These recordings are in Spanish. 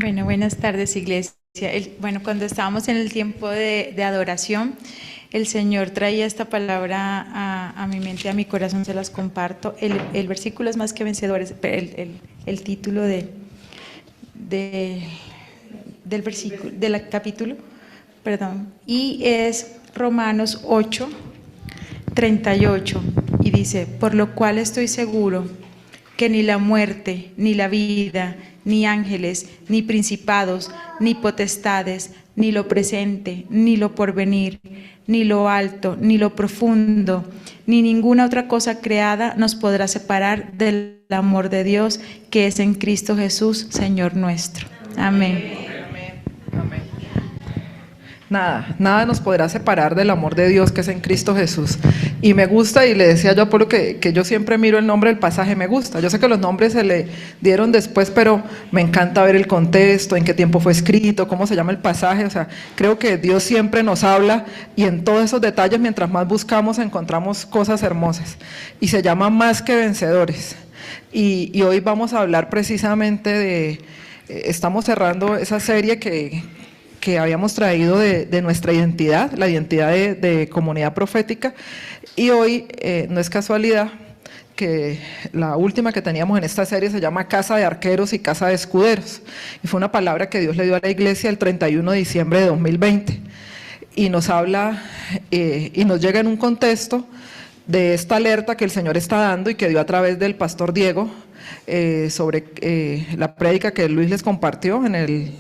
Bueno, buenas tardes, iglesia. Bueno, cuando estábamos en el tiempo de adoración, el Señor traía esta palabra a mi mente, a mi corazón, se las comparto. El versículo es más que vencedores, el título de- del versículo, del capítulo, perdón, y es Romanos 8:38, y dice: por lo cual estoy seguro que ni la muerte, ni la vida, ni ángeles, ni principados, ni potestades, ni lo presente, ni lo porvenir, ni lo alto, ni lo profundo, ni ninguna otra cosa creada nos podrá separar del amor de Dios que es en Cristo Jesús, Señor nuestro. Amén. Nada nos podrá separar del amor de Dios que es en Cristo Jesús. Y me gusta, y le decía yo a Pablo que yo siempre miro el nombre del pasaje, me gusta. Yo sé que los nombres se le dieron después, pero me encanta ver el contexto, en qué tiempo fue escrito, cómo se llama el pasaje. O sea, creo que Dios siempre nos habla y en todos esos detalles, mientras más buscamos, encontramos cosas hermosas. Y se llama Más que Vencedores. Y hoy vamos a hablar precisamente de, estamos cerrando esa serie que habíamos traído de nuestra identidad, la identidad de comunidad profética, y hoy no es casualidad que la última que teníamos en esta serie se llama Casa de Arqueros y Casa de Escuderos, y fue una palabra que Dios le dio a la iglesia el 31 de diciembre de 2020, y nos habla y nos llega en un contexto de esta alerta que el Señor está dando y que dio a través del pastor Diego sobre la prédica que Luis les compartió en el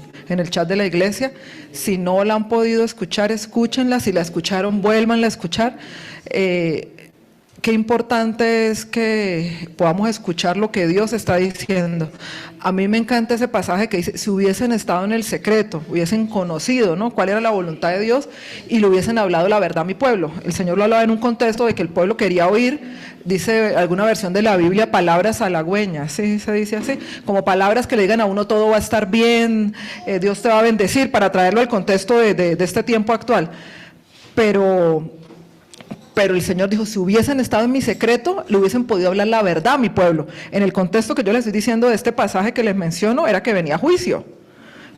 chat de la iglesia. Si no la han podido escuchar, escúchenla. Si la escucharon, vuélvanla a escuchar. Qué importante es que podamos escuchar lo que Dios está diciendo. A mí me encanta ese pasaje que dice: si hubiesen estado en el secreto, hubiesen conocido, ¿no?, cuál era la voluntad de Dios y le hubiesen hablado la verdad a mi pueblo. El Señor lo hablaba en un contexto de que el pueblo quería oír, dice alguna versión de la Biblia, palabras halagüeñas, ¿sí? Se dice así, como palabras que le digan a uno todo va a estar bien, Dios te va a bendecir, para traerlo al contexto de este tiempo actual. Pero el Señor dijo: si hubiesen estado en mi secreto, le hubiesen podido hablar la verdad a mi pueblo. En el contexto que yo les estoy diciendo de este pasaje que les menciono, era que venía juicio.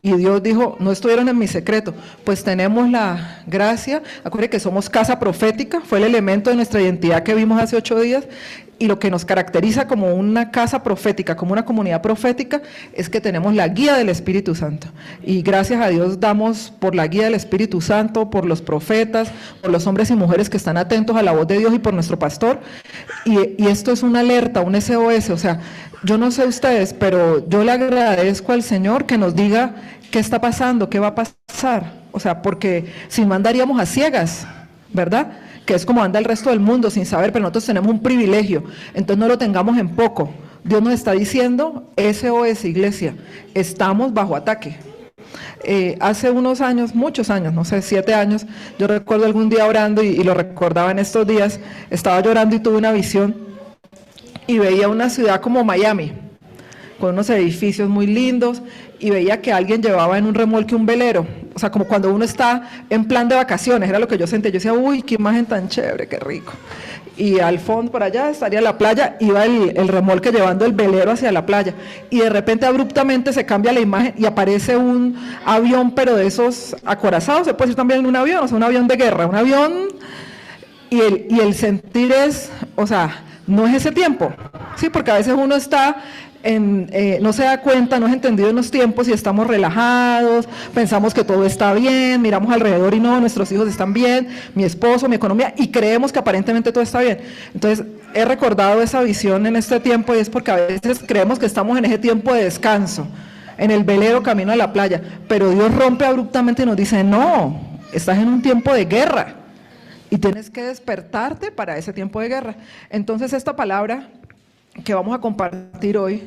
Y Dios dijo: no estuvieron en mi secreto. Pues tenemos la gracia. Acuérdense que somos casa profética, fue el elemento de nuestra identidad que vimos hace 8 días. Y lo que nos caracteriza como una casa profética, como una comunidad profética, es que tenemos la guía del Espíritu Santo. Y gracias a Dios damos por la guía del Espíritu Santo, por los profetas, por los hombres y mujeres que están atentos a la voz de Dios y por nuestro pastor. Y esto es una alerta, un SOS. O sea, yo no sé ustedes, pero yo le agradezco al Señor que nos diga qué está pasando, qué va a pasar. O sea, porque si no andaríamos a ciegas, ¿verdad?, que es como anda el resto del mundo sin saber, pero nosotros tenemos un privilegio, entonces no lo tengamos en poco. Dios nos está diciendo: SOS, iglesia, estamos bajo ataque. Hace unos años, muchos años, no sé, 7 años, yo recuerdo algún día orando y lo recordaba en estos días, estaba llorando y tuve una visión y veía una ciudad como Miami, con unos edificios muy lindos, y veía que alguien llevaba en un remolque un velero, o sea, como cuando uno está en plan de vacaciones, era lo que yo sentía. Yo decía: uy, qué imagen tan chévere, qué rico. Y al fondo, por allá, estaría la playa, iba el remolque llevando el velero hacia la playa, y de repente abruptamente se cambia la imagen y aparece un avión, pero de esos acorazados, se puede decir también un avión, o sea, un avión de guerra, un avión, y el sentir es, o sea, no es ese tiempo, sí, porque a veces uno está no se da cuenta, no es entendido en los tiempos y estamos relajados, pensamos que todo está bien, miramos alrededor y no, nuestros hijos están bien, mi esposo, mi economía, y creemos que aparentemente todo está bien. Entonces he recordado esa visión en este tiempo, y es porque a veces creemos que estamos en ese tiempo de descanso, en el velero camino a la playa, pero Dios rompe abruptamente y nos dice: no, estás en un tiempo de guerra y tienes que despertarte para ese tiempo de guerra. Entonces esta palabra que vamos a compartir hoy,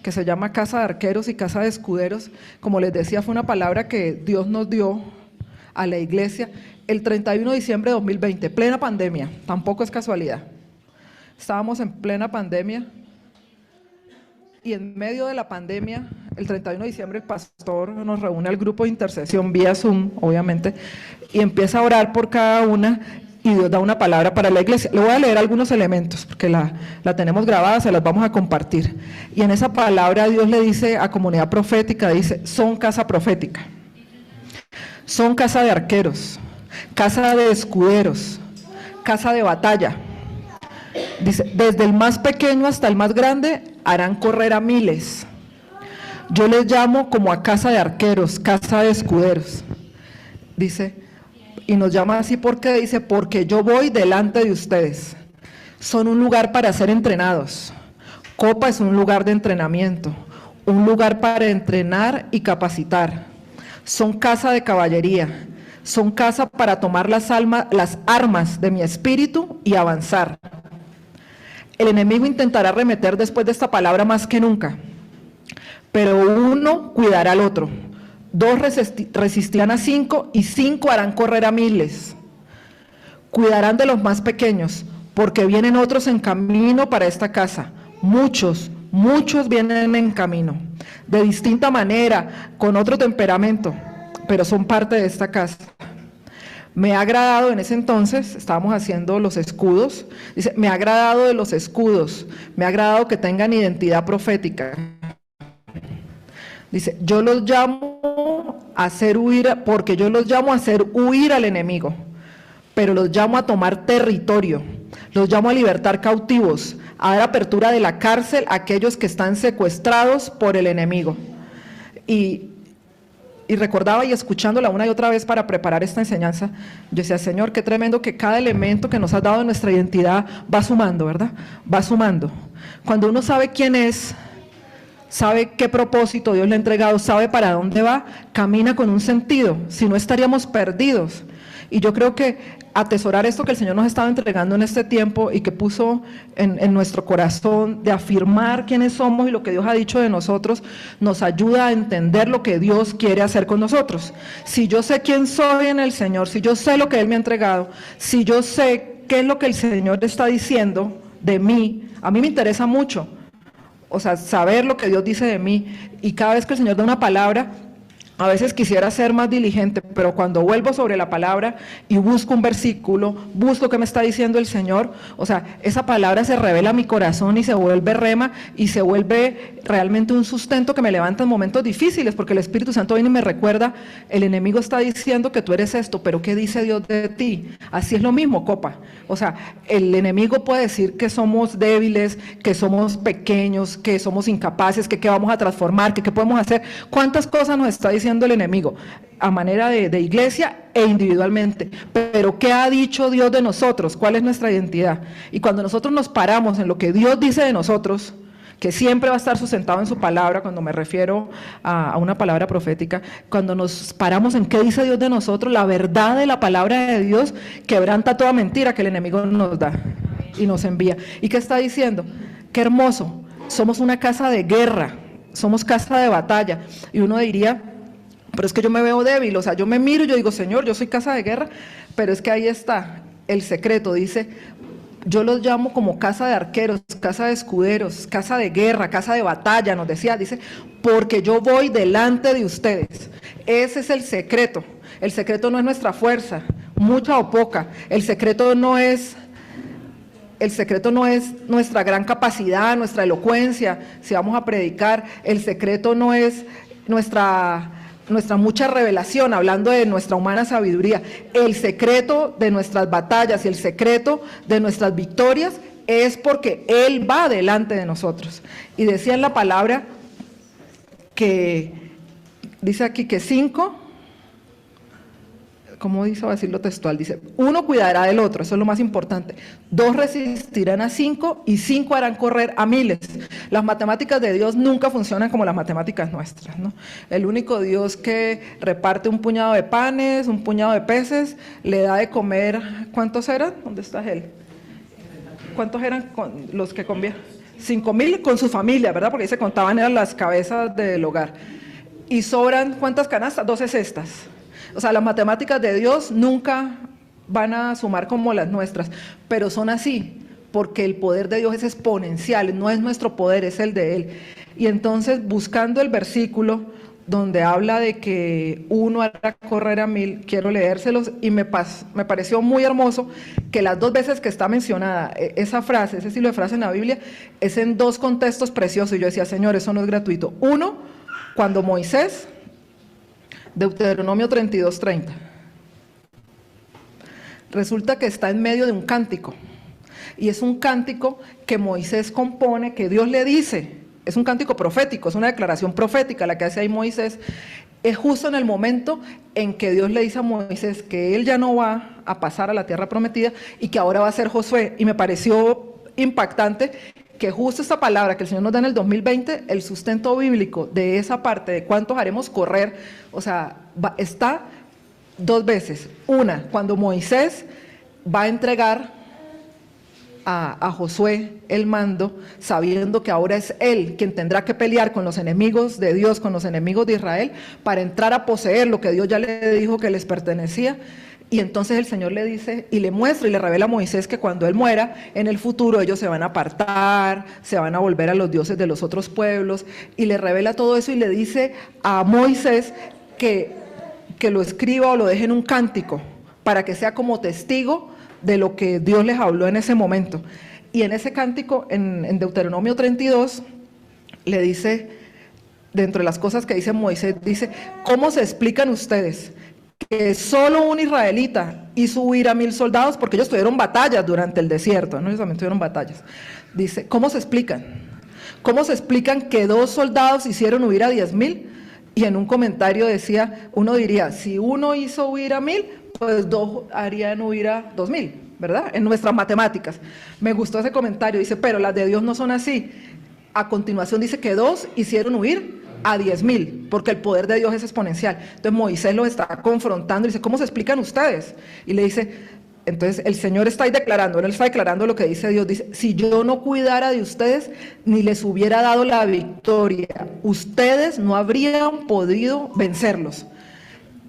que se llama Casa de Arqueros y Casa de Escuderos, como les decía, fue una palabra que Dios nos dio a la iglesia el 31 de diciembre de 2020, plena pandemia, tampoco es casualidad. Estábamos en plena pandemia, y en medio de la pandemia, el 31 de diciembre, el pastor nos reúne al grupo de intercesión vía Zoom, obviamente, y empieza a orar por cada una. y Dios da una palabra para la iglesia. Le voy a leer algunos elementos porque la tenemos grabada, se las vamos a compartir. Y en esa palabra Dios le dice a comunidad profética, dice, son casa profética, son casa de arqueros, casa de escuderos, casa de batalla. Dice, desde el más pequeño hasta el más grande harán correr a miles. Yo les llamo como a casa de arqueros, casa de escuderos. Dice, y nos llama así porque dice, porque yo voy delante de ustedes. Son un lugar para ser entrenados. Copa es un lugar de entrenamiento, un lugar para entrenar y capacitar. Son casa de caballería, son casa para tomar las armas de mi espíritu y avanzar. El enemigo intentará arremeter después de esta palabra más que nunca, pero uno cuidará al otro. 2 resistirán a 5 y 5 harán correr a miles. Cuidarán de los más pequeños, porque vienen otros en camino para esta casa. Muchos vienen en camino, de distinta manera, con otro temperamento, pero son parte de esta casa. Me ha agradado, en ese entonces estábamos haciendo los escudos, dice, me ha agradado de los escudos, me ha agradado que tengan identidad profética. Dice, yo los llamo a hacer huir, porque yo los llamo a hacer huir al enemigo, pero los llamo a tomar territorio, los llamo a libertar cautivos, a dar apertura de la cárcel a aquellos que están secuestrados por el enemigo. Y recordaba y escuchándola una y otra vez para preparar esta enseñanza, yo decía, Señor, qué tremendo que cada elemento que nos has dado en nuestra identidad va sumando, ¿verdad? Va sumando. Cuando uno sabe quién es, sabe qué propósito Dios le ha entregado, sabe para dónde va, camina con un sentido, si no estaríamos perdidos. Y yo creo que atesorar esto que el Señor nos estaba entregando en este tiempo y que puso en nuestro corazón, de afirmar quiénes somos y lo que Dios ha dicho de nosotros, nos ayuda a entender lo que Dios quiere hacer con nosotros. Si yo sé quién soy en el Señor, si yo sé lo que Él me ha entregado, si yo sé qué es lo que el Señor está diciendo de mí, a mí me interesa mucho, o sea, saber lo que Dios dice de mí. Y cada vez que el Señor da una palabra, a veces quisiera ser más diligente, pero cuando vuelvo sobre la palabra y busco un versículo, busco qué me está diciendo el Señor, o sea, esa palabra se revela a mi corazón y se vuelve rema y se vuelve realmente un sustento que me levanta en momentos difíciles, porque el Espíritu Santo viene y me recuerda, el enemigo está diciendo que tú eres esto, pero ¿qué dice Dios de ti? Así es lo mismo, Copa. O sea, el enemigo puede decir que somos débiles, que somos pequeños, que somos incapaces, que qué vamos a transformar, que qué podemos hacer. ¿Cuántas cosas nos está diciendo el enemigo a manera de iglesia e individualmente? Pero ¿qué ha dicho Dios de nosotros? ¿Cuál es nuestra identidad? Y cuando nosotros nos paramos en lo que Dios dice de nosotros, que siempre va a estar sustentado en su palabra, cuando me refiero a una palabra profética, cuando nos paramos en qué dice Dios de nosotros, la verdad de la palabra de Dios quebranta toda mentira que el enemigo nos da y nos envía. ¿Y qué está diciendo? Qué hermoso, somos una casa de guerra, somos casa de batalla. Y uno diría, pero es que yo me veo débil, o sea, yo me miro y yo digo, Señor, yo soy casa de guerra, pero es que ahí está el secreto, dice, yo los llamo como casa de arqueros, casa de escuderos, casa de guerra, casa de batalla, nos decía, dice, porque yo voy delante de ustedes. Ese es el secreto no es nuestra fuerza, mucha o poca, el secreto no es nuestra gran capacidad, nuestra elocuencia, si vamos a predicar, el secreto no es nuestra mucha revelación, hablando de nuestra humana sabiduría. El secreto de nuestras batallas y el secreto de nuestras victorias es porque Él va delante de nosotros. Y decía en la palabra que, dice aquí que 5, ¿cómo dice? Va a decirlo textual, dice, 1 cuidará del otro, eso es lo más importante, 2 resistirán a 5 y 5 harán correr a miles. Las matemáticas de Dios nunca funcionan como las matemáticas nuestras, ¿no? El único Dios que reparte un puñado de panes, un puñado de peces, le da de comer, ¿cuántos eran? ¿Dónde está él? ¿Cuántos eran los que comían? 5,000 con su familia, ¿verdad? Porque ahí se contaban, eran las cabezas del hogar. Y sobran, ¿cuántas canastas? 12 cestas. O sea, las matemáticas de Dios nunca van a sumar como las nuestras, pero son así, porque el poder de Dios es exponencial, no es nuestro poder, es el de Él. Y entonces, buscando el versículo donde habla de que uno hará correr a 1000, quiero leérselos, y me pareció muy hermoso que las dos veces que está mencionada esa frase, ese estilo de frase en la Biblia, es en dos contextos preciosos, y yo decía, Señor, eso no es gratuito. Uno, cuando Moisés, Deuteronomio 32:30, resulta que está en medio de un cántico, y es un cántico que Moisés compone, que Dios le dice, es un cántico profético, es una declaración profética la que hace ahí Moisés, es justo en el momento en que Dios le dice a Moisés que él ya no va a pasar a la tierra prometida y que ahora va a ser Josué, y me pareció impactante que justo esta palabra que el Señor nos da en el 2020, el sustento bíblico de esa parte de cuántos haremos correr, o sea, está dos veces. Una, cuando Moisés va a entregar a Josué el mando, sabiendo que ahora es él quien tendrá que pelear con los enemigos de Dios, con los enemigos de Israel, para entrar a poseer lo que Dios ya le dijo que les pertenecía. Y entonces el Señor le dice y le muestra y le revela a Moisés que cuando él muera, en el futuro ellos se van a apartar, se van a volver a los dioses de los otros pueblos, y le revela todo eso y le dice a Moisés que lo escriba o lo deje en un cántico, para que sea como testigo de lo que Dios les habló en ese momento. Y en ese cántico, en Deuteronomio 32, le dice, dentro de las cosas que dice Moisés, dice, ¿cómo se explican ustedes que solo un israelita hizo huir a 1000 soldados? Porque ellos tuvieron batallas durante el desierto, ¿no? Ellos también tuvieron batallas. Dice, ¿cómo se explican? ¿Cómo se explican que 2 soldados hicieron huir a 10,000? Y en un comentario decía, uno diría, si uno hizo huir a 1000, pues 2 harían huir a 2000, ¿verdad? En nuestras matemáticas. Me gustó ese comentario, dice, pero las de Dios no son así. A continuación dice que 2 hicieron huir a 10,000, porque el poder de Dios es exponencial. Entonces Moisés los está confrontando y dice, ¿cómo se explican ustedes? Y le dice, entonces el Señor está ahí declarando, él está declarando lo que dice Dios, dice, si yo no cuidara de ustedes, ni les hubiera dado la victoria, ustedes no habrían podido vencerlos.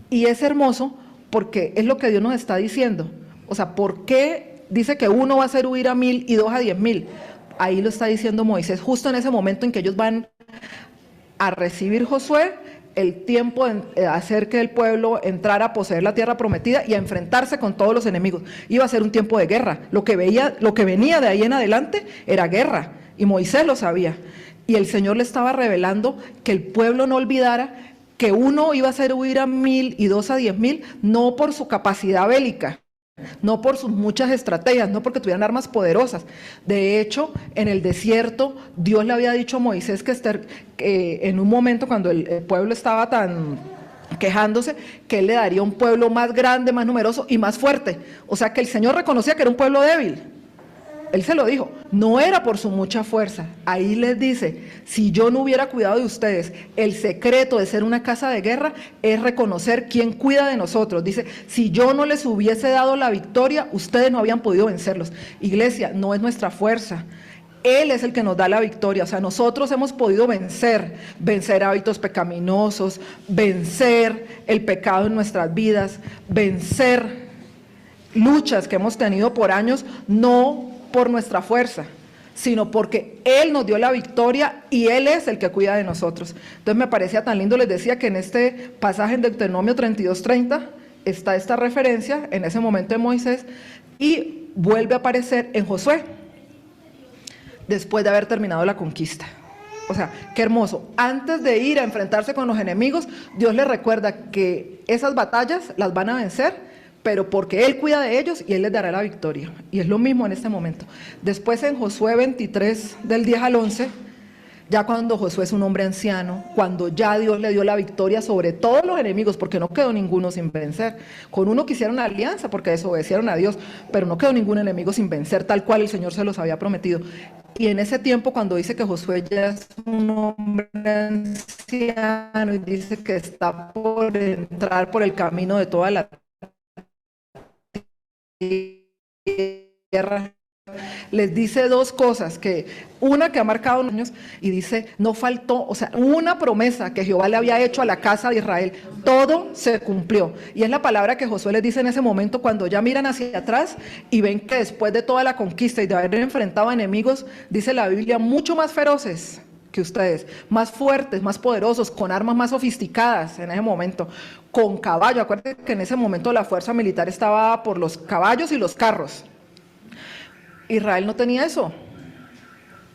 Y es hermoso, porque es lo que Dios nos está diciendo. O sea, ¿por qué dice que uno va a hacer huir a 1000 y 2 a 10,000? Ahí lo está diciendo Moisés, justo en ese momento en que ellos van a recibir Josué, el tiempo de hacer que el pueblo entrara a poseer la tierra prometida y a enfrentarse con todos los enemigos. Iba a ser un tiempo de guerra. Lo que venía de ahí en adelante era guerra, y Moisés lo sabía. Y el Señor le estaba revelando que el pueblo no olvidara que uno iba a hacer huir a 1000 y 2 a 10,000, no por su capacidad bélica, no por sus muchas estrategias, no porque tuvieran armas poderosas. De hecho, en el desierto, Dios le había dicho a Moisés que en un momento cuando el pueblo estaba tan quejándose, que él le daría un pueblo más grande, más numeroso y más fuerte. O sea que el Señor reconocía que era un pueblo débil. Él se lo dijo, no era por su mucha fuerza. Ahí les dice, si yo no hubiera cuidado de ustedes, el secreto de ser una casa de guerra es reconocer quién cuida de nosotros. Dice, si yo no les hubiese dado la victoria, ustedes no habían podido vencerlos. Iglesia, no es nuestra fuerza. Él es el que nos da la victoria. O sea, nosotros hemos podido vencer hábitos pecaminosos, vencer el pecado en nuestras vidas, vencer luchas que hemos tenido por años, no por nuestra fuerza, sino porque Él nos dio la victoria y Él es el que cuida de nosotros. Entonces me parecía tan lindo, les decía que en este pasaje en Deuteronomio 32:30 está esta referencia, en ese momento de Moisés, y vuelve a aparecer en Josué, después de haber terminado la conquista. O sea, qué hermoso. Antes de ir a enfrentarse con los enemigos, Dios les recuerda que esas batallas las van a vencer, pero porque Él cuida de ellos y Él les dará la victoria. Y es lo mismo en este momento. Después en Josué 23, del 10 al 11, ya cuando Josué es un hombre anciano, cuando ya Dios le dio la victoria sobre todos los enemigos, porque no quedó ninguno sin vencer. Con uno que hicieron alianza porque desobedecieron a Dios, pero no quedó ningún enemigo sin vencer, tal cual el Señor se los había prometido. Y en ese tiempo, cuando dice que Josué ya es un hombre anciano y dice que está por entrar por el camino de toda la tierra, les dice dos cosas, que una que ha marcado años, y dice, no faltó, o sea, una promesa que Jehová le había hecho a la casa de Israel, todo se cumplió. Y es la palabra que Josué les dice en ese momento, cuando ya miran hacia atrás y ven que después de toda la conquista y de haber enfrentado a enemigos, dice la Biblia, mucho más feroces que ustedes, más fuertes, más poderosos, con armas más sofisticadas en ese momento, con caballo. Acuérdense que en ese momento la fuerza militar estaba por los caballos y los carros. Israel no tenía eso.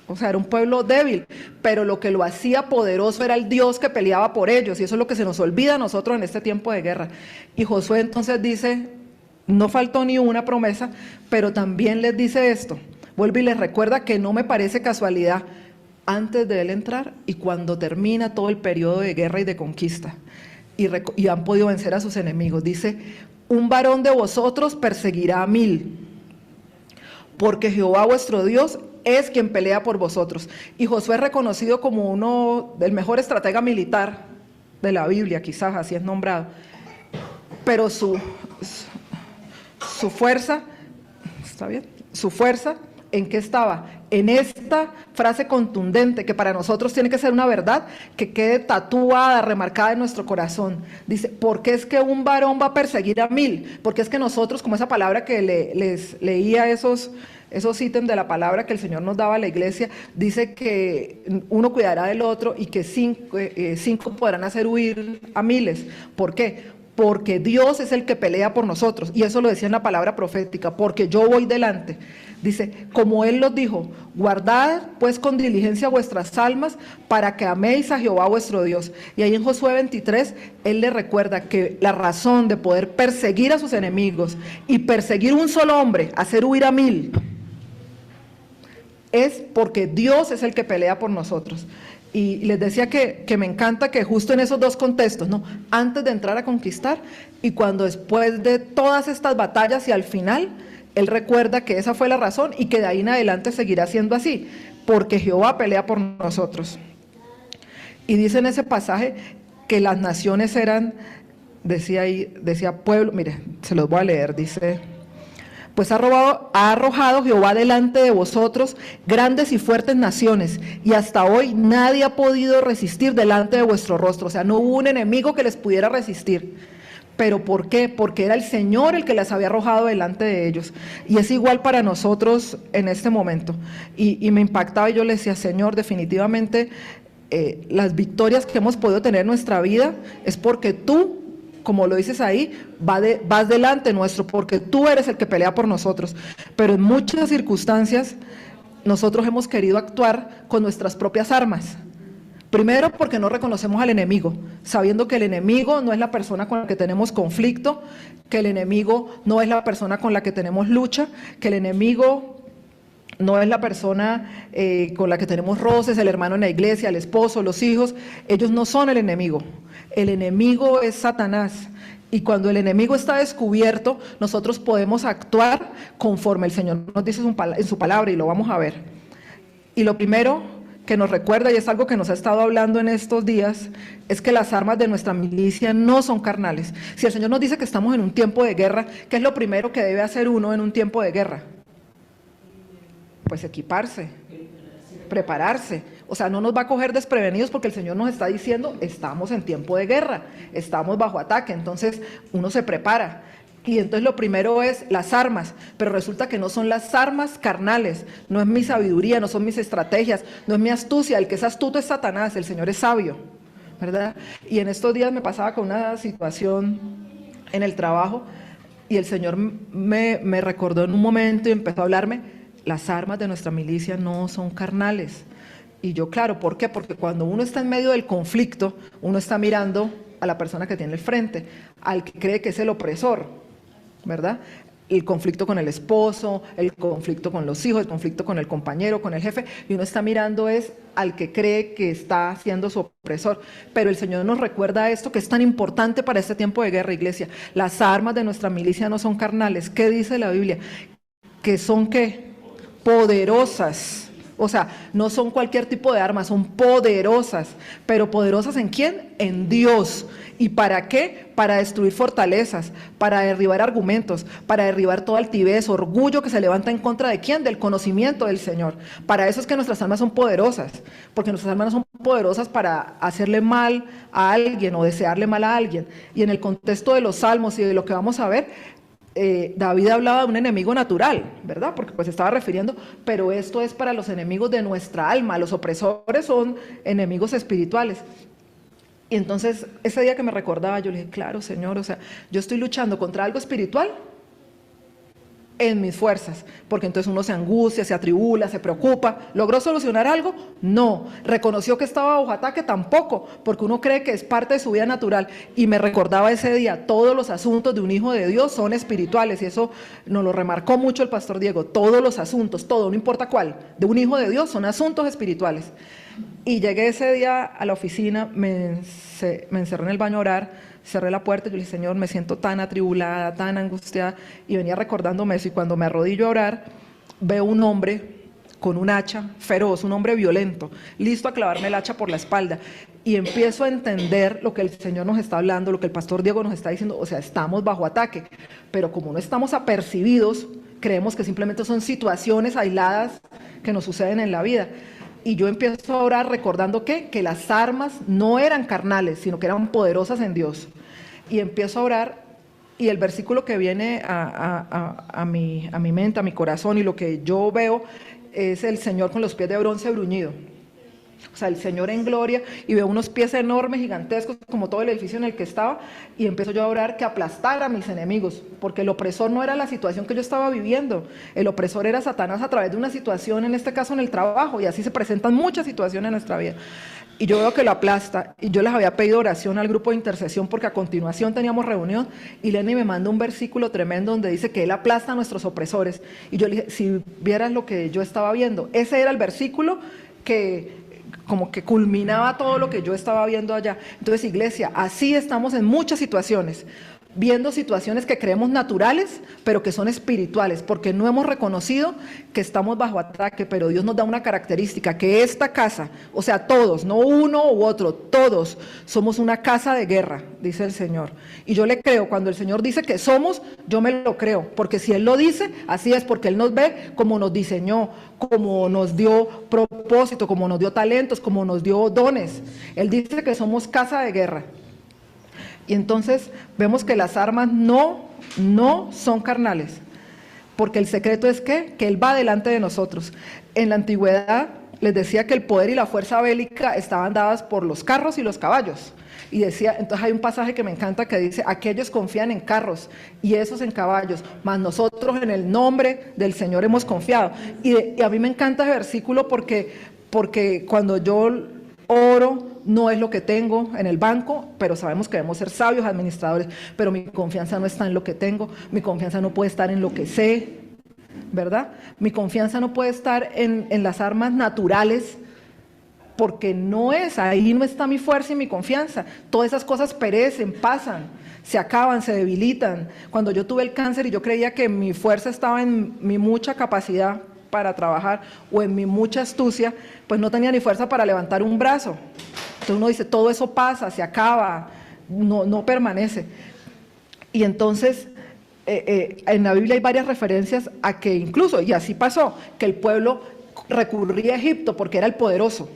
O sea, era un pueblo débil, pero lo que lo hacía poderoso era el Dios que peleaba por ellos, y eso es lo que se nos olvida a nosotros en este tiempo de guerra. Y Josué entonces dice, no faltó ni una promesa, pero también les dice esto, vuelve y les recuerda que no me parece casualidad antes de él entrar y cuando termina todo el periodo de guerra y de conquista, y han podido vencer a sus enemigos. Dice, un varón de vosotros perseguirá a 1000, porque Jehová vuestro Dios es quien pelea por vosotros. Y Josué es reconocido como uno del mejor estratega militar de la Biblia, quizás así es nombrado. Pero su fuerza, ¿está bien? Su fuerza, ¿en qué estaba? En esta frase contundente que para nosotros tiene que ser una verdad que quede tatuada, remarcada en nuestro corazón. Dice, ¿por qué es que un varón va a perseguir a 1000? Porque es que nosotros, como esa palabra que les leía esos ítems de la palabra que el Señor nos daba a la iglesia, dice que uno cuidará del otro y que cinco podrán hacer huir a 1000. ¿Por qué? Porque Dios es el que pelea por nosotros, y eso lo decía en la palabra profética, porque yo voy delante. Dice, como Él los dijo, guardad pues con diligencia vuestras almas para que améis a Jehová vuestro Dios. Y ahí en Josué 23, Él les recuerda que la razón de poder perseguir a sus enemigos y perseguir un solo hombre, hacer huir a 1000, es porque Dios es el que pelea por nosotros. Y les decía que me encanta que justo en esos dos contextos, ¿no? Antes de entrar a conquistar y cuando después de todas estas batallas y al final, Él recuerda que esa fue la razón y que de ahí en adelante seguirá siendo así, porque Jehová pelea por nosotros. Y dice en ese pasaje que las naciones eran, decía pueblo, mire, se los voy a leer, dice... Pues ha arrojado Jehová delante de vosotros grandes y fuertes naciones, y hasta hoy nadie ha podido resistir delante de vuestro rostro. O sea, no hubo un enemigo que les pudiera resistir. ¿Pero por qué? Porque era el Señor el que las había arrojado delante de ellos. Y es igual para nosotros en este momento. Y me impactaba y yo le decía, Señor, definitivamente las victorias que hemos podido tener en nuestra vida es porque tú, como lo dices ahí, vas delante nuestro, porque tú eres el que pelea por nosotros. Pero en muchas circunstancias nosotros hemos querido actuar con nuestras propias armas. Primero, porque no reconocemos al enemigo, sabiendo que el enemigo no es la persona con la que tenemos conflicto, que el enemigo no es la persona con la que tenemos lucha, que el enemigo no es la persona con la que tenemos roces, el hermano en la iglesia, el esposo, los hijos. Ellos no son el enemigo. El enemigo es Satanás. Y cuando el enemigo está descubierto, nosotros podemos actuar conforme el Señor nos dice en su palabra, y lo vamos a ver. Y lo primero que nos recuerda, y es algo que nos ha estado hablando en estos días, es que las armas de nuestra milicia no son carnales. Si el Señor nos dice que estamos en un tiempo de guerra, ¿qué es lo primero que debe hacer uno en un tiempo de guerra? Pues equiparse, prepararse. O sea, no nos va a coger desprevenidos porque el Señor nos está diciendo, estamos en tiempo de guerra, estamos bajo ataque, entonces uno se prepara. Y entonces lo primero es las armas, pero resulta que no son las armas carnales, no es mi sabiduría, no son mis estrategias, no es mi astucia, el que es astuto es Satanás, el Señor es sabio, ¿verdad? Y en estos días me pasaba con una situación en el trabajo y el Señor me recordó en un momento y empezó a hablarme, las armas de nuestra milicia no son carnales. Y yo, claro, ¿por qué? Porque cuando uno está en medio del conflicto, uno está mirando a la persona que tiene el frente, al que cree que es el opresor, ¿verdad? El conflicto con el esposo, el conflicto con los hijos, el conflicto con el compañero, con el jefe, y uno está mirando es al que cree que está siendo su opresor. Pero el Señor nos recuerda esto que es tan importante para este tiempo de guerra, iglesia. Las armas de nuestra milicia no son carnales. ¿Qué dice la Biblia? Que son, ¿qué? Poderosas. O sea, no son cualquier tipo de armas, son poderosas. ¿Pero poderosas en quién? En Dios. ¿Y para qué? Para destruir fortalezas, para derribar argumentos, para derribar toda altivez, orgullo que se levanta en contra de quién, del conocimiento del Señor. Para eso es que nuestras almas son poderosas, porque nuestras almas no son poderosas para hacerle mal a alguien o desearle mal a alguien. Y en el contexto de los salmos y de lo que vamos a ver, David hablaba de un enemigo natural, ¿verdad? Porque pues estaba refiriendo, pero esto es para los enemigos de nuestra alma, los opresores son enemigos espirituales. Y entonces ese día que me recordaba, yo le dije, claro, Señor, o sea, yo estoy luchando contra algo espiritual en mis fuerzas, porque entonces uno se angustia, se atribula, se preocupa. ¿Logró solucionar algo? No. ¿Reconoció que estaba bajo ataque? Tampoco, porque uno cree que es parte de su vida natural. Y me recordaba ese día, todos los asuntos de un hijo de Dios son espirituales, y eso nos lo remarcó mucho el pastor Diego. Todos los asuntos, todo, no importa cuál, de un hijo de Dios son asuntos espirituales. Y llegué ese día a la oficina, me encerré en el baño a orar, cerré la puerta y yo le dije, Señor, me siento tan atribulada, tan angustiada, y venía recordándome eso, y cuando me arrodillo a orar, veo un hombre con un hacha feroz, un hombre violento, listo a clavarme el hacha por la espalda, y empiezo a entender lo que el Señor nos está hablando, lo que el pastor Diego nos está diciendo, o sea, estamos bajo ataque, pero como no estamos apercibidos, creemos que simplemente son situaciones aisladas que nos suceden en la vida. Y yo empiezo a orar recordando que las armas no eran carnales, sino que eran poderosas en Dios. Y empiezo a orar, y el versículo que viene a mi mente, a mi corazón, y lo que yo veo es el Señor con los pies de bronce bruñido. O sea, el Señor en gloria, y veo unos pies enormes, gigantescos, como todo el edificio en el que estaba, y empiezo yo a orar que aplastara a mis enemigos, porque el opresor no era la situación que yo estaba viviendo, el opresor era Satanás a través de una situación, en este caso en el trabajo, y así se presentan muchas situaciones en nuestra vida. Y yo veo que lo aplasta, y yo les había pedido oración al grupo de intercesión, porque a continuación teníamos reunión, y Lenny me manda un versículo tremendo donde dice que Él aplasta a nuestros opresores, y yo le dije, si vieras lo que yo estaba viendo, ese era el versículo que como que culminaba todo lo que yo estaba viendo allá. Entonces, iglesia, así estamos en muchas situaciones, viendo situaciones que creemos naturales, pero que son espirituales, porque no hemos reconocido que estamos bajo ataque, pero Dios nos da una característica, que esta casa, o sea, todos, no uno u otro, todos somos una casa de guerra, dice el Señor. Y yo le creo, cuando el Señor dice que somos, yo me lo creo, porque si Él lo dice, así es, porque Él nos ve como nos diseñó, como nos dio propósito, como nos dio talentos, como nos dio dones. Él dice que somos casa de guerra. Y entonces vemos que las armas no son carnales, porque el secreto es que Él va delante de nosotros. En la antigüedad les decía que el poder y la fuerza bélica estaban dadas por los carros y los caballos. Y decía, entonces hay un pasaje que me encanta que dice, aquellos confían en carros y esos en caballos, mas nosotros en el nombre del Señor hemos confiado. Y a mí me encanta ese versículo porque cuando yo oro, no es lo que tengo en el banco, pero sabemos que debemos ser sabios administradores, pero mi confianza no está en lo que tengo, mi confianza no puede estar en lo que sé, ¿verdad? Mi confianza no puede estar en las armas naturales, porque no es, ahí no está mi fuerza y mi confianza. Todas esas cosas perecen, pasan, se acaban, se debilitan. Cuando yo tuve el cáncer y yo creía que mi fuerza estaba en mi mucha capacidad para trabajar o en mi mucha astucia, pues no tenía ni fuerza para levantar un brazo. Entonces uno dice, todo eso pasa, se acaba, no permanece. Y entonces en la Biblia hay varias referencias a que incluso, y así pasó, que el pueblo recurría a Egipto porque era el poderoso,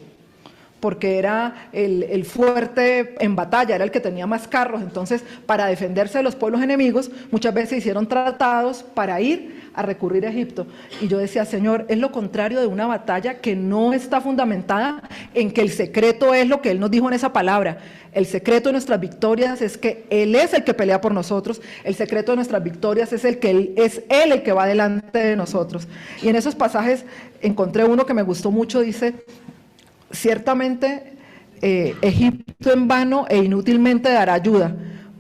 porque era el fuerte en batalla, era el que tenía más carros. Entonces, para defenderse de los pueblos enemigos, muchas veces hicieron tratados para ir a recurrir a Egipto. Y yo decía, Señor, es lo contrario de una batalla que no está fundamentada en que el secreto es lo que Él nos dijo en esa palabra. El secreto de nuestras victorias es que Él es el que pelea por nosotros. El secreto de nuestras victorias es Él el que va delante de nosotros. Y en esos pasajes encontré uno que me gustó mucho, dice, ciertamente Egipto en vano e inútilmente dará ayuda.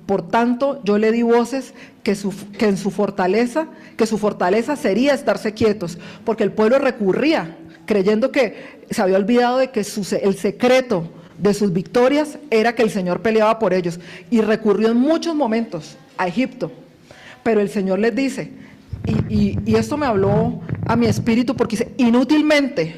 Por tanto, yo le di voces que su fortaleza sería estarse quietos, porque el pueblo recurría, creyendo que se había olvidado de que el secreto de sus victorias era que el Señor peleaba por ellos, y recurrió en muchos momentos a Egipto. Pero el Señor les dice, y esto me habló a mi espíritu, porque dice, inútilmente,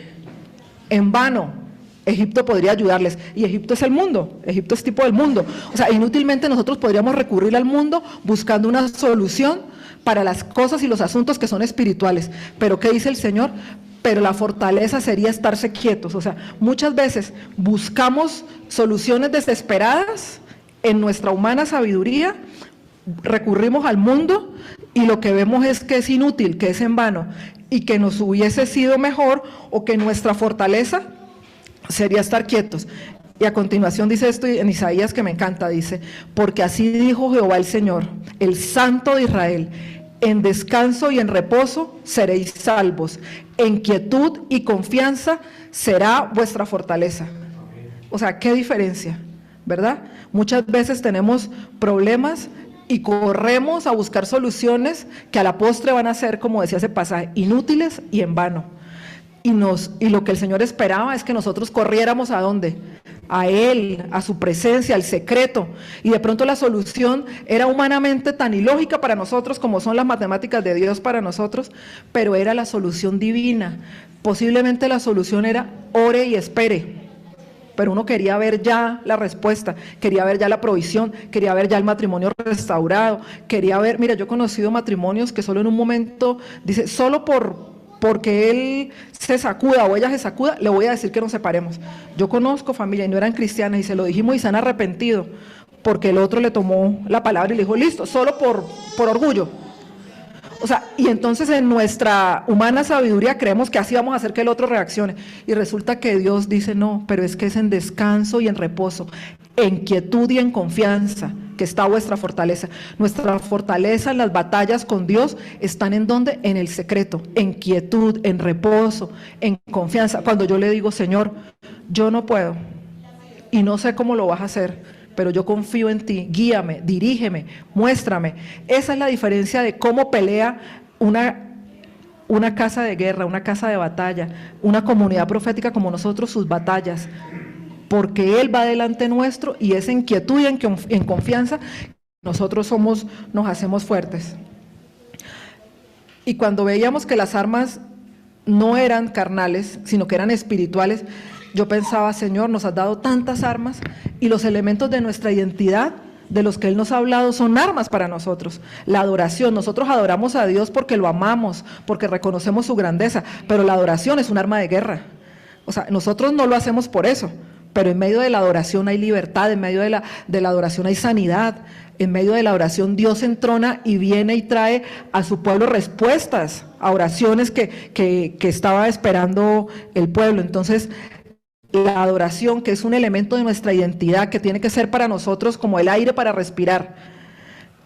en vano, Egipto podría ayudarles, y Egipto es el mundo, Egipto es tipo del mundo. O sea, inútilmente nosotros podríamos recurrir al mundo buscando una solución para las cosas y los asuntos que son espirituales. Pero ¿qué dice el Señor? Pero la fortaleza sería estarse quietos. O sea, muchas veces buscamos soluciones desesperadas en nuestra humana sabiduría, recurrimos al mundo y lo que vemos es que es inútil, que es en vano, y que nos hubiese sido mejor, o que nuestra fortaleza sería estar quietos. Y a continuación dice esto en Isaías, que me encanta, dice: porque así dijo Jehová el Señor, el Santo de Israel: en descanso y en reposo seréis salvos, en quietud y confianza será vuestra fortaleza. O sea, qué diferencia, ¿verdad? Muchas veces tenemos problemas y corremos a buscar soluciones que a la postre van a ser, como decía ese pasaje, inútiles y en vano. Y lo que el Señor esperaba es que nosotros corriéramos ¿a dónde? A Él, a su presencia, al secreto. Y de pronto la solución era humanamente tan ilógica para nosotros como son las matemáticas de Dios para nosotros, pero era la solución divina. Posiblemente la solución era ore y espere. Pero uno quería ver ya la respuesta, quería ver ya la provisión, quería ver ya el matrimonio restaurado, quería ver, mira, yo he conocido matrimonios que solo en un momento, dice, solo porque él se sacuda o ella se sacuda, le voy a decir que nos separemos. Yo conozco familia y no eran cristianas y se lo dijimos y se han arrepentido porque el otro le tomó la palabra y le dijo, listo, solo por orgullo. O sea, y entonces en nuestra humana sabiduría creemos que así vamos a hacer que el otro reaccione. Y resulta que Dios dice, no, pero es que es en descanso y en reposo, en quietud y en confianza que está vuestra fortaleza. Nuestra fortaleza en las batallas con Dios están ¿en dónde? En el secreto, en quietud, en reposo, en confianza. Cuando yo le digo, Señor, yo no puedo y no sé cómo lo vas a hacer, pero yo confío en ti, guíame, dirígeme, muéstrame. Esa es la diferencia de cómo pelea una casa de guerra, una casa de batalla, una comunidad profética como nosotros, sus batallas. Porque Él va delante nuestro y es en quietud y en confianza nosotros nos hacemos fuertes. Y cuando veíamos que las armas no eran carnales, sino que eran espirituales, yo pensaba, Señor, nos has dado tantas armas y los elementos de nuestra identidad de los que Él nos ha hablado son armas para nosotros. La adoración, nosotros adoramos a Dios porque lo amamos, porque reconocemos su grandeza, pero la adoración es un arma de guerra. O sea, nosotros no lo hacemos por eso, pero en medio de la adoración hay libertad, en medio de la adoración hay sanidad, en medio de la oración Dios entrona y viene y trae a su pueblo respuestas a oraciones que estaba esperando el pueblo. Entonces, la adoración, que es un elemento de nuestra identidad, que tiene que ser para nosotros como el aire para respirar,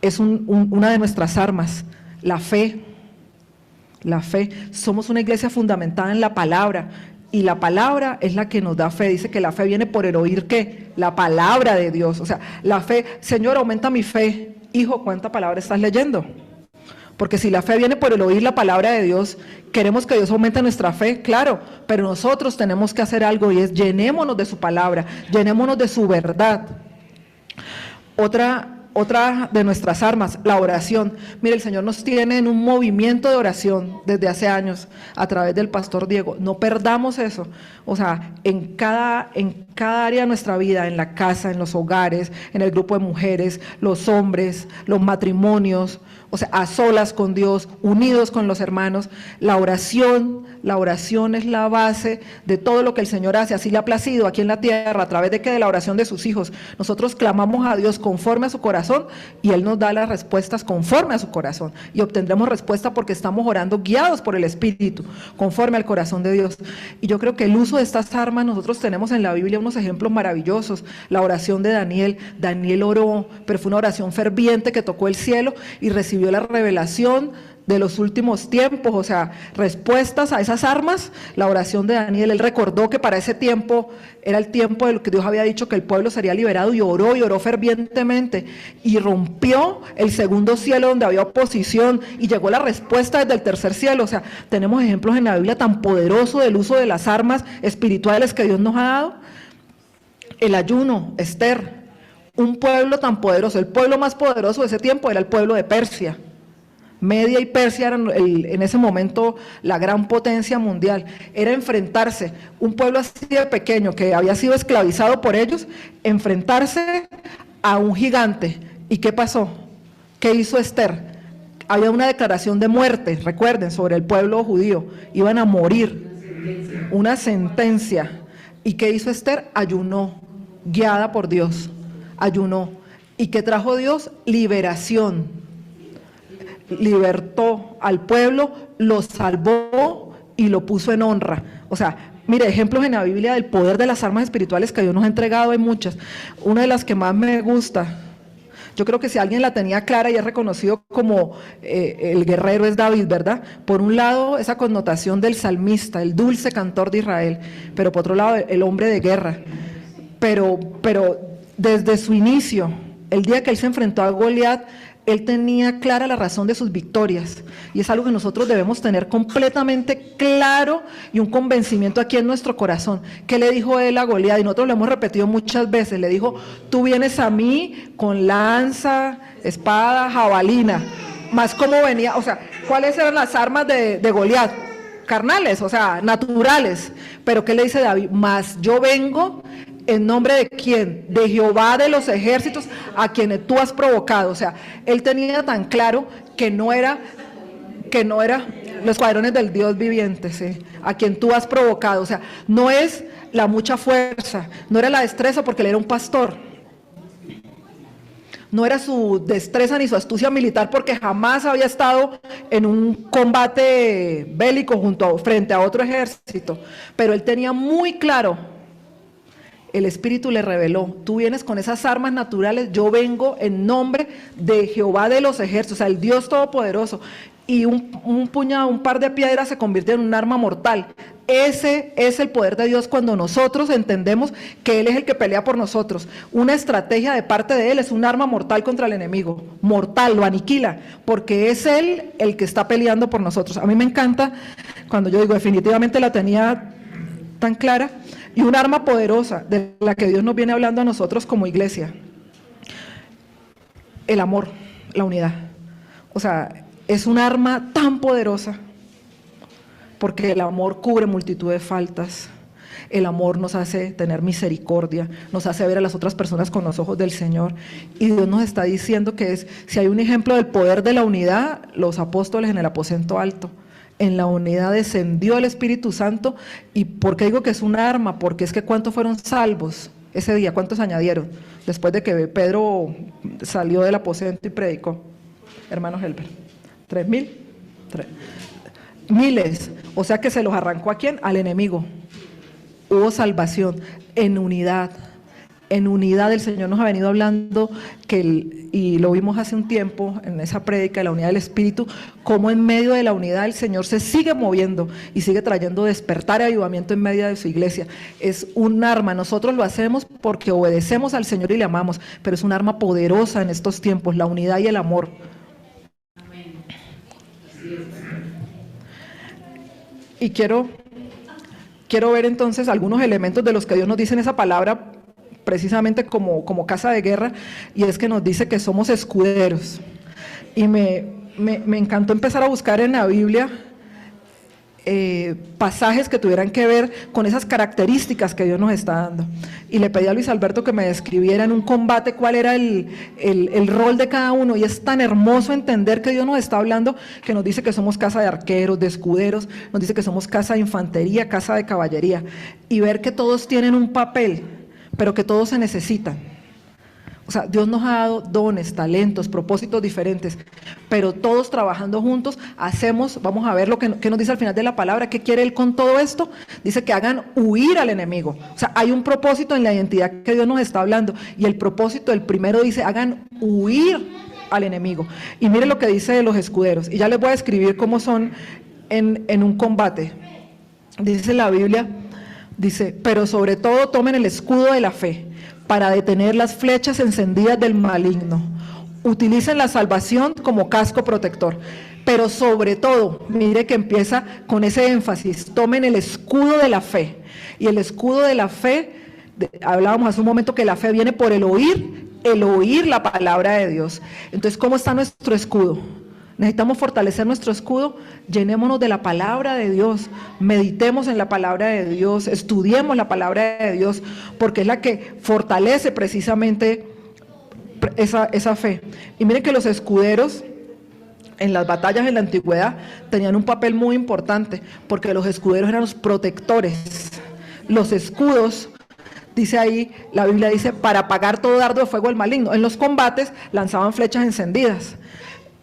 es una de nuestras armas. La fe, somos una iglesia fundamentada en la palabra, y la palabra es la que nos da fe. Dice que la fe viene por el oír, ¿qué? La palabra de Dios. O sea, la fe, Señor, aumenta mi fe. Hijo, ¿cuánta palabra estás leyendo? Porque si la fe viene por el oír la palabra de Dios, queremos que Dios aumente nuestra fe, claro, pero nosotros tenemos que hacer algo y es llenémonos de su palabra, llenémonos de su verdad. Otra de nuestras armas, la oración. Mire, el Señor nos tiene en un movimiento de oración desde hace años a través del pastor Diego. No perdamos eso. O sea, en cada área de nuestra vida, en la casa, en los hogares, en el grupo de mujeres, los hombres, los matrimonios, o sea, a solas con Dios, unidos con los hermanos. La oración es la base de todo lo que el Señor hace. Así le ha placido aquí en la tierra, a través de que de la oración de sus hijos. Nosotros clamamos a Dios conforme a su corazón y Él nos da las respuestas conforme a su corazón. Y obtendremos respuesta porque estamos orando guiados por el Espíritu, conforme al corazón de Dios. Y yo creo que el uso de estas armas, nosotros tenemos en la Biblia unos ejemplos maravillosos. La oración de Daniel. Daniel oró, pero fue una oración ferviente que tocó el cielo y recibió la revelación de los últimos tiempos, o sea, respuestas a esas armas. La oración de Daniel, él recordó que para ese tiempo era el tiempo de lo que Dios había dicho, que el pueblo sería liberado, y oró fervientemente, y rompió el segundo cielo donde había oposición, y llegó la respuesta desde el tercer cielo. O sea, tenemos ejemplos en la Biblia tan poderosos del uso de las armas espirituales que Dios nos ha dado. El ayuno, Esther, un pueblo tan poderoso, el pueblo más poderoso de ese tiempo era el pueblo de Persia. Media y Persia eran en ese momento la gran potencia mundial. Era enfrentarse, un pueblo así de pequeño que había sido esclavizado por ellos, enfrentarse a un gigante. ¿Y qué pasó? ¿Qué hizo Esther? Había una declaración de muerte, recuerden, sobre el pueblo judío. Iban a morir, una sentencia. ¿Y qué hizo Esther? Ayunó, guiada por Dios, ayunó. ¿Y qué trajo Dios? Liberación. libertó al pueblo, lo salvó y lo puso en honra. O sea, mire, ejemplos en la Biblia del poder de las armas espirituales que Dios nos ha entregado hay muchas. Una de las que más me gusta, yo creo que si alguien la tenía clara y es reconocido como el guerrero es David, ¿verdad? Por un lado, esa connotación del salmista, el dulce cantor de Israel, pero por otro lado, el hombre de guerra. Pero desde su inicio, el día que él se enfrentó a Goliat, él tenía clara la razón de sus victorias, y es algo que nosotros debemos tener completamente claro y un convencimiento aquí en nuestro corazón. ¿Qué le dijo él a Goliat? Y nosotros lo hemos repetido muchas veces. Le dijo: tú vienes a mí con lanza, espada, jabalina. Más cómo venía, o sea, ¿cuáles eran las armas de Goliat? Carnales, o sea, naturales. Pero ¿qué le dice David? Más yo vengo ¿en nombre de quién? De Jehová de los ejércitos, a quienes tú has provocado. O sea, él tenía tan claro que no era los escuadrones del Dios viviente, ¿sí? A quien tú has provocado. O sea, no es la mucha fuerza, no era la destreza porque él era un pastor. No era su destreza ni su astucia militar porque jamás había estado en un combate bélico frente a otro ejército. Pero él tenía muy claro. El Espíritu le reveló: tú vienes con esas armas naturales, yo vengo en nombre de Jehová de los ejércitos, o sea, el Dios Todopoderoso. Y un par de piedras se convierte en un arma mortal. Ese es el poder de Dios cuando nosotros entendemos que Él es el que pelea por nosotros. Una estrategia de parte de Él es un arma mortal contra el enemigo. Mortal, lo aniquila, porque es Él el que está peleando por nosotros. A mí me encanta cuando yo digo, definitivamente la tenía tan clara. Y un arma poderosa de la que Dios nos viene hablando a nosotros como iglesia: el amor, la unidad. O sea, es un arma tan poderosa porque el amor cubre multitud de faltas. El amor nos hace tener misericordia, nos hace ver a las otras personas con los ojos del Señor. Y Dios nos está diciendo que si hay un ejemplo del poder de la unidad, los apóstoles en el aposento alto. En la unidad descendió el Espíritu Santo. ¿Y por qué digo que es un arma? Porque es que ¿cuántos fueron salvos ese día? ¿Cuántos añadieron? Después de que Pedro salió del aposento y predicó. Hermano Helber, 3,000. Miles. O sea que se los arrancó ¿a quién? Al enemigo. Hubo salvación en unidad. En unidad el Señor nos ha venido hablando y lo vimos hace un tiempo en esa prédica de la unidad del Espíritu, cómo en medio de la unidad el Señor se sigue moviendo y sigue trayendo despertar y avivamiento en medio de su iglesia. Es un arma, nosotros lo hacemos porque obedecemos al Señor y le amamos, pero es un arma poderosa en estos tiempos, la unidad y el amor. Y quiero ver entonces algunos elementos de los que Dios nos dice en esa palabra, precisamente como casa de guerra, y es que nos dice que somos escuderos. Y me encantó empezar a buscar en la Biblia pasajes que tuvieran que ver con esas características que Dios nos está dando. Y le pedí a Luis Alberto que me describiera en un combate cuál era el rol de cada uno, y es tan hermoso entender que Dios nos está hablando, que nos dice que somos casa de arqueros, de escuderos, nos dice que somos casa de infantería, casa de caballería, y ver que todos tienen un papel, pero que todos se necesitan. O sea, Dios nos ha dado dones, talentos, propósitos diferentes, pero todos trabajando juntos vamos a ver lo que nos dice al final de la palabra. ¿Qué quiere Él con todo esto? Dice que hagan huir al enemigo. O sea, hay un propósito en la identidad que Dios nos está hablando, y el propósito, el primero dice, hagan huir al enemigo. Y mire lo que dice de los escuderos, y ya les voy a escribir cómo son en un combate. Dice la Biblia, dice: pero sobre todo tomen el escudo de la fe para detener las flechas encendidas del maligno. Utilicen la salvación como casco protector. Pero sobre todo, mire que empieza con ese énfasis: tomen el escudo de la fe. Y el escudo de la fe, hablábamos hace un momento que la fe viene por el oír la palabra de Dios. Entonces, ¿cómo está nuestro escudo? Necesitamos fortalecer nuestro escudo. Llenémonos de la palabra de Dios, meditemos en la palabra de Dios, estudiemos la palabra de Dios, porque es la que fortalece precisamente esa fe. Y miren que los escuderos en las batallas en la antigüedad tenían un papel muy importante, porque los escuderos eran los protectores. Los escudos, dice ahí, la Biblia dice, para apagar todo dardo de fuego del maligno. En los combates lanzaban flechas encendidas.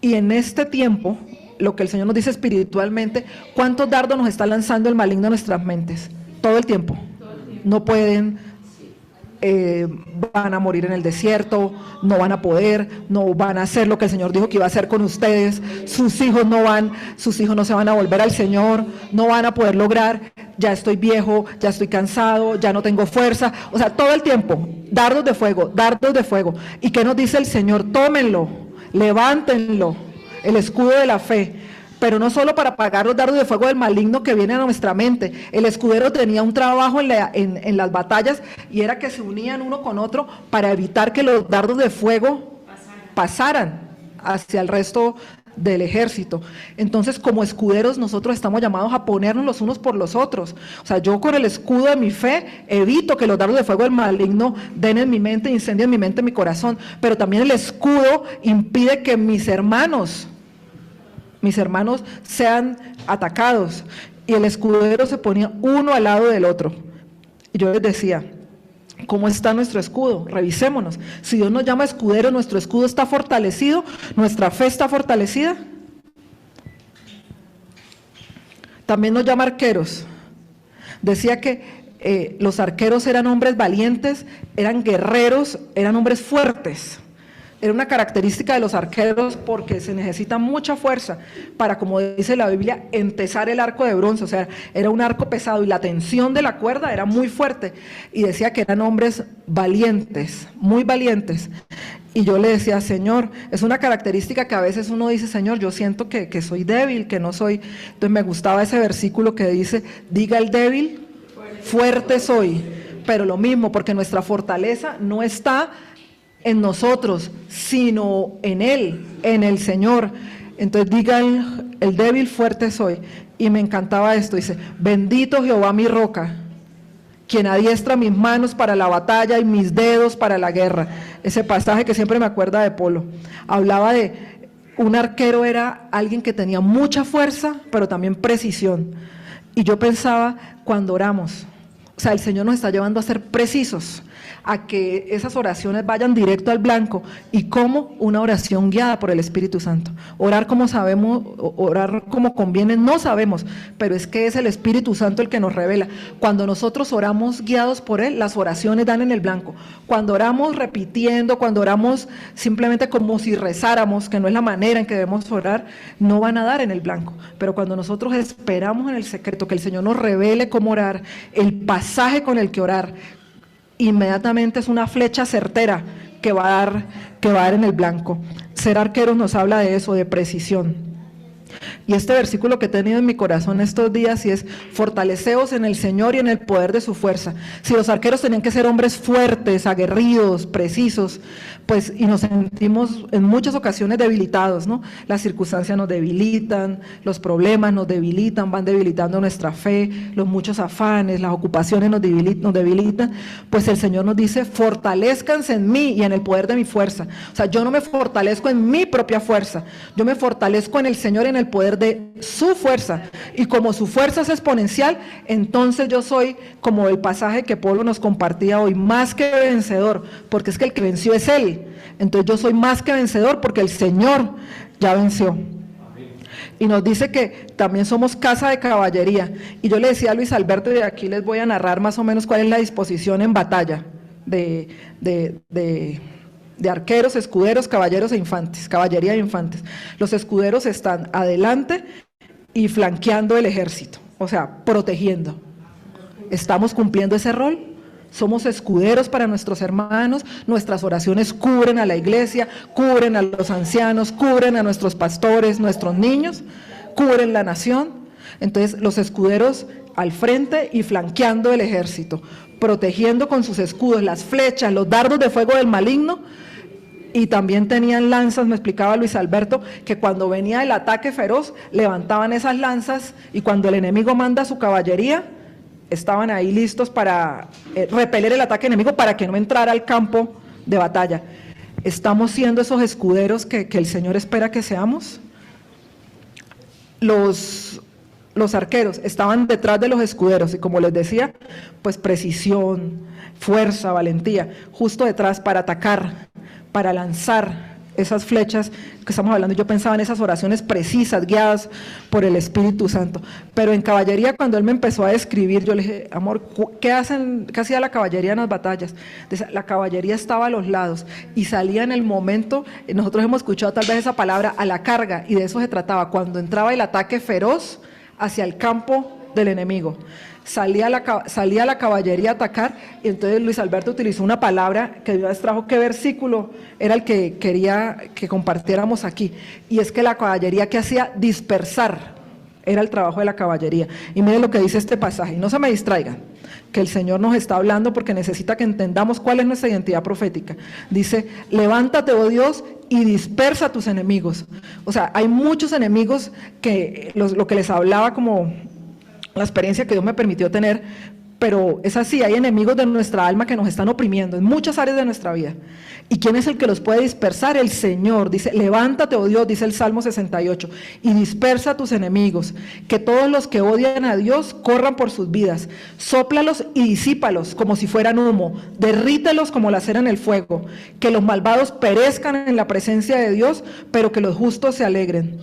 Y en este tiempo, lo que el Señor nos dice espiritualmente, ¿cuántos dardos nos está lanzando el maligno a nuestras mentes? Todo el tiempo. No pueden, van a morir en el desierto, no van a poder, no van a hacer lo que el Señor dijo que iba a hacer con ustedes, sus hijos no se van a volver al Señor, no van a poder lograr, ya estoy viejo, ya estoy cansado, ya no tengo fuerza, o sea, todo el tiempo, dardos de fuego, dardos de fuego. ¿Y qué nos dice el Señor? Tómenlo, levántenlo, el escudo de la fe. Pero no solo para apagar los dardos de fuego del maligno que vienen a nuestra mente. El escudero tenía un trabajo en las batallas, y era que se unían uno con otro para evitar que los dardos de fuego pasaran hacia el resto del ejército. Entonces, como escuderos, nosotros estamos llamados a ponernos los unos por los otros. O sea, yo con el escudo de mi fe evito que los dardos de fuego del maligno den en mi mente, incendien mi mente, mi corazón. Pero también el escudo impide que mis hermanos sean atacados, y el escudero se ponía uno al lado del otro. Y yo les decía, ¿cómo está nuestro escudo? Revisémonos. Si Dios nos llama escudero, ¿nuestro escudo está fortalecido? ¿Nuestra fe está fortalecida? También nos llama arqueros. Decía que los arqueros eran hombres valientes, eran guerreros, eran hombres fuertes. Era una característica de los arqueros, porque se necesita mucha fuerza para, como dice la Biblia, entesar el arco de bronce. O sea, era un arco pesado y la tensión de la cuerda era muy fuerte. Y decía que eran hombres valientes, muy valientes. Y yo le decía, Señor, es una característica que a veces uno dice, Señor, yo siento que soy débil, que no soy. Entonces me gustaba ese versículo que dice, diga el débil, fuerte soy. Pero lo mismo, porque nuestra fortaleza no está en nosotros, sino en Él, en el Señor. Entonces diga el débil, fuerte soy. Y me encantaba esto, dice, bendito Jehová mi roca, quien adiestra mis manos para la batalla y mis dedos para la guerra. Ese pasaje que siempre me acuerda de Polo. Hablaba de un arquero, era alguien que tenía mucha fuerza, pero también precisión. Y yo pensaba, cuando oramos, o sea, el Señor nos está llevando a ser precisos, a que esas oraciones vayan directo al blanco. ¿Y cómo? Una oración guiada por el Espíritu Santo. Orar como sabemos, orar como conviene, no sabemos, pero es que es el Espíritu Santo el que nos revela. Cuando nosotros oramos guiados por Él, las oraciones dan en el blanco. Cuando oramos repitiendo, cuando oramos simplemente como si rezáramos, que no es la manera en que debemos orar, no van a dar en el blanco. Pero cuando nosotros esperamos en el secreto, que el Señor nos revele cómo orar, el pasaje con el que orar, inmediatamente es una flecha certera que va a dar en el blanco. Ser arqueros nos habla de eso, de precisión. Y este versículo que he tenido en mi corazón estos días, y es, fortaleceos en el Señor y en el poder de su fuerza. Si los arqueros tenían que ser hombres fuertes, aguerridos, precisos, pues, y nos sentimos en muchas ocasiones debilitados, ¿no? Las circunstancias nos debilitan, los problemas nos debilitan, van debilitando nuestra fe, los muchos afanes, las ocupaciones nos debilitan, pues el Señor nos dice, fortalezcanse en mí y en el poder de mi fuerza. O sea, yo no me fortalezco en mi propia fuerza, yo me fortalezco en el Señor, en el poder de su fuerza, y como su fuerza es exponencial, entonces yo soy, como el pasaje que Pablo nos compartía hoy, más que vencedor, porque es que el que venció es Él. Entonces yo soy más que vencedor porque el Señor ya venció. Y nos dice que también somos casa de caballería. Y yo le decía a Luis Alberto, y de aquí les voy a narrar más o menos cuál es la disposición en batalla de arqueros, escuderos, caballeros e infantes, caballería e infantes. Los escuderos están adelante y flanqueando el ejército, o sea, protegiendo. ¿Estamos cumpliendo ese rol? Somos escuderos para nuestros hermanos, nuestras oraciones cubren a la iglesia, cubren a los ancianos, cubren a nuestros pastores, nuestros niños, cubren la nación. Entonces los escuderos al frente y flanqueando el ejército, protegiendo con sus escudos las flechas, los dardos de fuego del maligno. Y también tenían lanzas, me explicaba Luis Alberto, que cuando venía el ataque feroz, levantaban esas lanzas, y cuando el enemigo manda su caballería, estaban ahí listos para repeler el ataque enemigo, para que no entrara al campo de batalla. ¿Estamos siendo esos escuderos que el Señor espera que seamos? Los arqueros estaban detrás de los escuderos, y como les decía, pues precisión, fuerza, valentía, justo detrás para atacar, para lanzar esas flechas que estamos hablando. Yo pensaba en esas oraciones precisas, guiadas por el Espíritu Santo. Pero en caballería, cuando él me empezó a describir, yo le dije, amor, ¿qué hacía la caballería en las batallas? Decía, la caballería estaba a los lados y salía en el momento, nosotros hemos escuchado tal vez esa palabra, a la carga, y de eso se trataba, cuando entraba el ataque feroz hacia el campo del enemigo. Salía la caballería a atacar, y entonces Luis Alberto utilizó una palabra que Dios trajo. ¿Qué versículo era el que quería que compartiéramos aquí? Y es que la caballería, que hacía dispersar, era el trabajo de la caballería. Y miren lo que dice este pasaje, no se me distraigan, que el Señor nos está hablando porque necesita que entendamos cuál es nuestra identidad profética. Dice, levántate, oh Dios, y dispersa a tus enemigos. O sea, hay muchos enemigos que lo que les hablaba, como la experiencia que Dios me permitió tener, pero es así, hay enemigos de nuestra alma que nos están oprimiendo en muchas áreas de nuestra vida. ¿Y quién es el que los puede dispersar? El Señor. Dice, levántate, oh Dios, dice el Salmo 68, y dispersa a tus enemigos, que todos los que odian a Dios corran por sus vidas. Sóplalos y disípalos como si fueran humo, derrítelos como la cera en el fuego, que los malvados perezcan en la presencia de Dios, pero que los justos se alegren.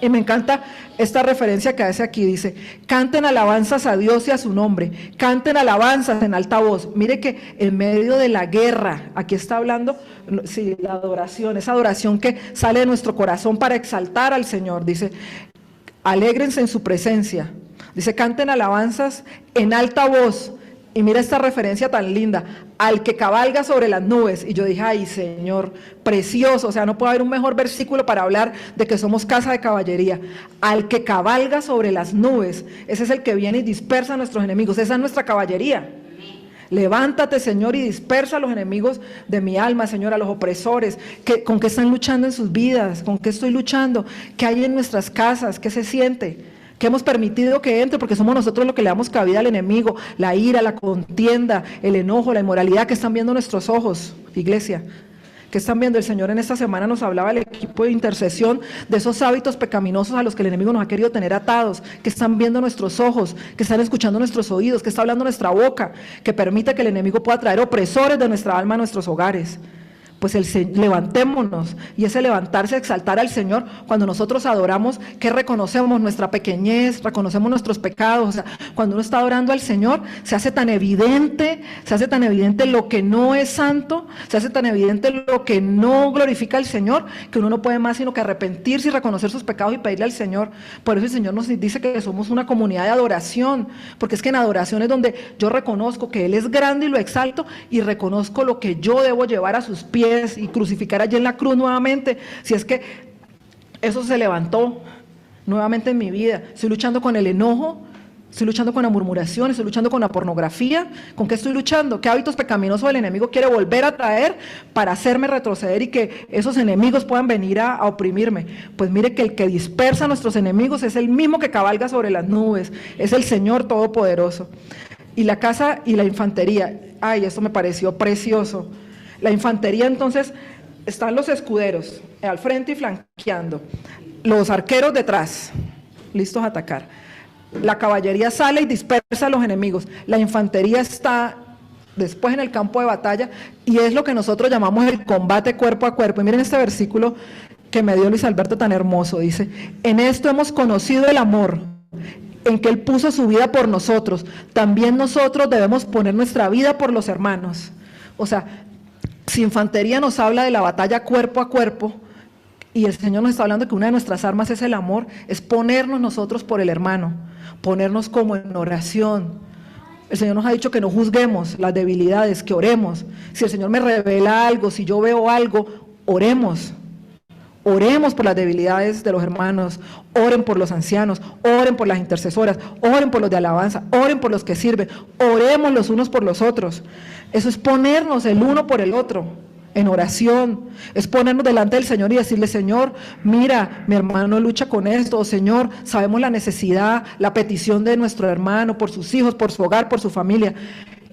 Y me encanta esta referencia que hace aquí, dice, canten alabanzas a Dios y a su nombre, canten alabanzas en alta voz. Mire que en medio de la guerra, aquí está hablando, sí, la adoración, esa adoración que sale de nuestro corazón para exaltar al Señor, dice, alégrense en su presencia, dice, canten alabanzas en alta voz. Y mira esta referencia tan linda, al que cabalga sobre las nubes. Y yo dije, ay Señor, precioso, o sea, no puede haber un mejor versículo para hablar de que somos casa de caballería. Al que cabalga sobre las nubes, ese es el que viene y dispersa a nuestros enemigos, esa es nuestra caballería. Levántate, Señor, y dispersa a los enemigos de mi alma, Señor, a los opresores. ¿Con qué están luchando en sus vidas? ¿Con qué estoy luchando? ¿Qué hay en nuestras casas? ¿Qué se siente? Que hemos permitido que entre, porque somos nosotros los que le damos cabida al enemigo, la ira, la contienda, el enojo, la inmoralidad que están viendo nuestros ojos, iglesia, que están viendo. El Señor en esta semana nos hablaba, el equipo de intercesión, de esos hábitos pecaminosos a los que el enemigo nos ha querido tener atados, que están viendo nuestros ojos, que están escuchando nuestros oídos, que está hablando nuestra boca, que permite que el enemigo pueda traer opresores de nuestra alma a nuestros hogares. Pues levantémonos, y ese levantarse, exaltar al Señor, cuando nosotros adoramos, que reconocemos nuestra pequeñez, reconocemos nuestros pecados. O sea, cuando uno está adorando al Señor, se hace tan evidente lo que no es santo, se hace tan evidente lo que no glorifica al Señor, que uno no puede más sino que arrepentirse y reconocer sus pecados y pedirle al Señor. Por eso el Señor nos dice que somos una comunidad de adoración, porque es que en adoración es donde yo reconozco que Él es grande y lo exalto, y reconozco lo que yo debo llevar a sus pies y crucificar allí en la cruz nuevamente, si es que eso se levantó nuevamente en mi vida. Estoy luchando con el enojo, estoy luchando con la murmuración, estoy luchando con la pornografía. ¿Con qué estoy luchando? ¿Qué hábitos pecaminosos el enemigo quiere volver a traer para hacerme retroceder y que esos enemigos puedan venir a oprimirme? Pues mire que el que dispersa a nuestros enemigos es el mismo que cabalga sobre las nubes, es el Señor Todopoderoso. Y la casa y la infantería, ay, esto me pareció precioso. La infantería, entonces, están los escuderos al frente y flanqueando, los arqueros detrás, listos a atacar. La caballería sale y dispersa a los enemigos. La infantería está después en el campo de batalla, y es lo que nosotros llamamos el combate cuerpo a cuerpo. Y miren este versículo que me dio Luis Alberto tan hermoso, dice, en esto hemos conocido el amor, en que Él puso su vida por nosotros. También nosotros debemos poner nuestra vida por los hermanos. O sea, si infantería nos habla de la batalla cuerpo a cuerpo, y el Señor nos está hablando que una de nuestras armas es el amor, es ponernos nosotros por el hermano, ponernos como en oración. El Señor nos ha dicho que no juzguemos las debilidades, que oremos. Si el Señor me revela algo, si yo veo algo, oremos. Oremos por las debilidades de los hermanos, oren por los ancianos, oren por las intercesoras, oren por los de alabanza, oren por los que sirven, oremos los unos por los otros. Eso es ponernos el uno por el otro en oración, es ponernos delante del Señor y decirle, Señor, mira, mi hermano lucha con esto, o Señor, sabemos la necesidad, la petición de nuestro hermano por sus hijos, por su hogar, por su familia.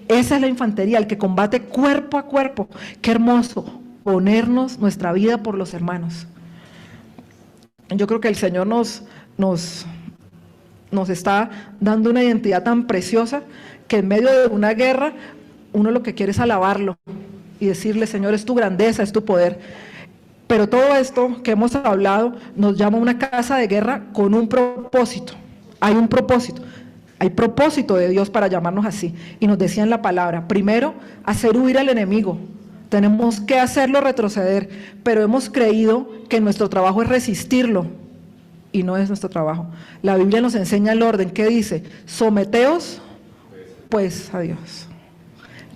Esa es la infantería, el que combate cuerpo a cuerpo. Qué hermoso, ponernos nuestra vida por los hermanos. Yo creo que el Señor nos está dando una identidad tan preciosa que en medio de una guerra uno lo que quiere es alabarlo y decirle, Señor, es tu grandeza, es tu poder. Pero todo esto que hemos hablado nos llama a una casa de guerra con un propósito. Hay un propósito. Hay propósito de Dios para llamarnos así. Y nos decía en la palabra, primero, hacer huir al enemigo. Tenemos que hacerlo retroceder, pero hemos creído que nuestro trabajo es resistirlo. Y no es nuestro trabajo. La Biblia nos enseña el orden. ¿Qué dice? Someteos pues a Dios.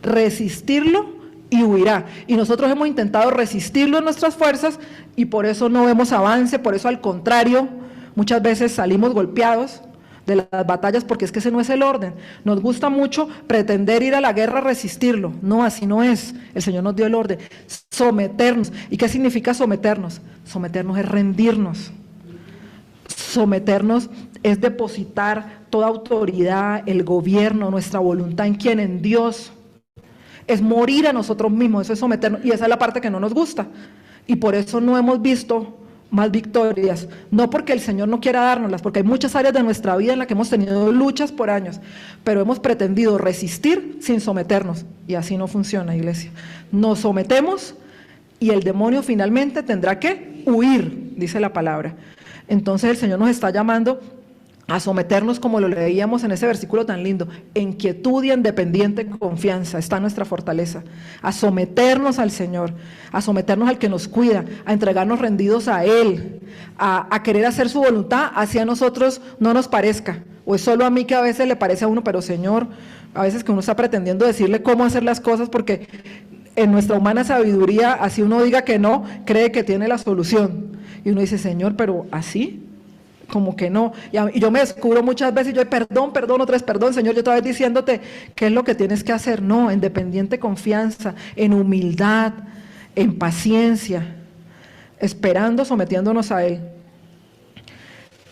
Resistirlo y huirá. Y nosotros hemos intentado resistirlo en nuestras fuerzas y por eso no vemos avance, por eso al contrario, muchas veces salimos golpeados de las batallas porque es que ese no es el orden. Nos gusta mucho pretender ir a la guerra a resistirlo. No, así no es. El Señor nos dio el orden. Someternos. ¿Y qué significa someternos? Someternos es rendirnos. Someternos es depositar toda autoridad, el gobierno, nuestra voluntad en quién, en Dios. Es morir a nosotros mismos, eso es someternos, y esa es la parte que no nos gusta. Y por eso no hemos visto más victorias, no porque el Señor no quiera dárnoslas, porque hay muchas áreas de nuestra vida en las que hemos tenido luchas por años, pero hemos pretendido resistir sin someternos, y así no funciona, iglesia. Nos sometemos y el demonio finalmente tendrá que huir, dice la palabra. Entonces el Señor nos está llamando a someternos, como lo leíamos en ese versículo tan lindo, en quietud y en dependiente confianza está nuestra fortaleza, a someternos al Señor, a someternos al que nos cuida, a entregarnos rendidos a Él, a querer hacer su voluntad, así a nosotros no nos parezca, o es solo a mí que a veces le parece a uno, pero Señor, a veces que uno está pretendiendo decirle cómo hacer las cosas, porque en nuestra humana sabiduría, así uno diga que no, cree que tiene la solución, y uno dice, Señor, pero ¿así? Como que no, y yo me descubro muchas veces, yo perdón, otra vez perdón, Señor, yo otra vez diciéndote qué es lo que tienes que hacer. No, en dependiente confianza, en humildad, en paciencia, esperando, sometiéndonos a Él.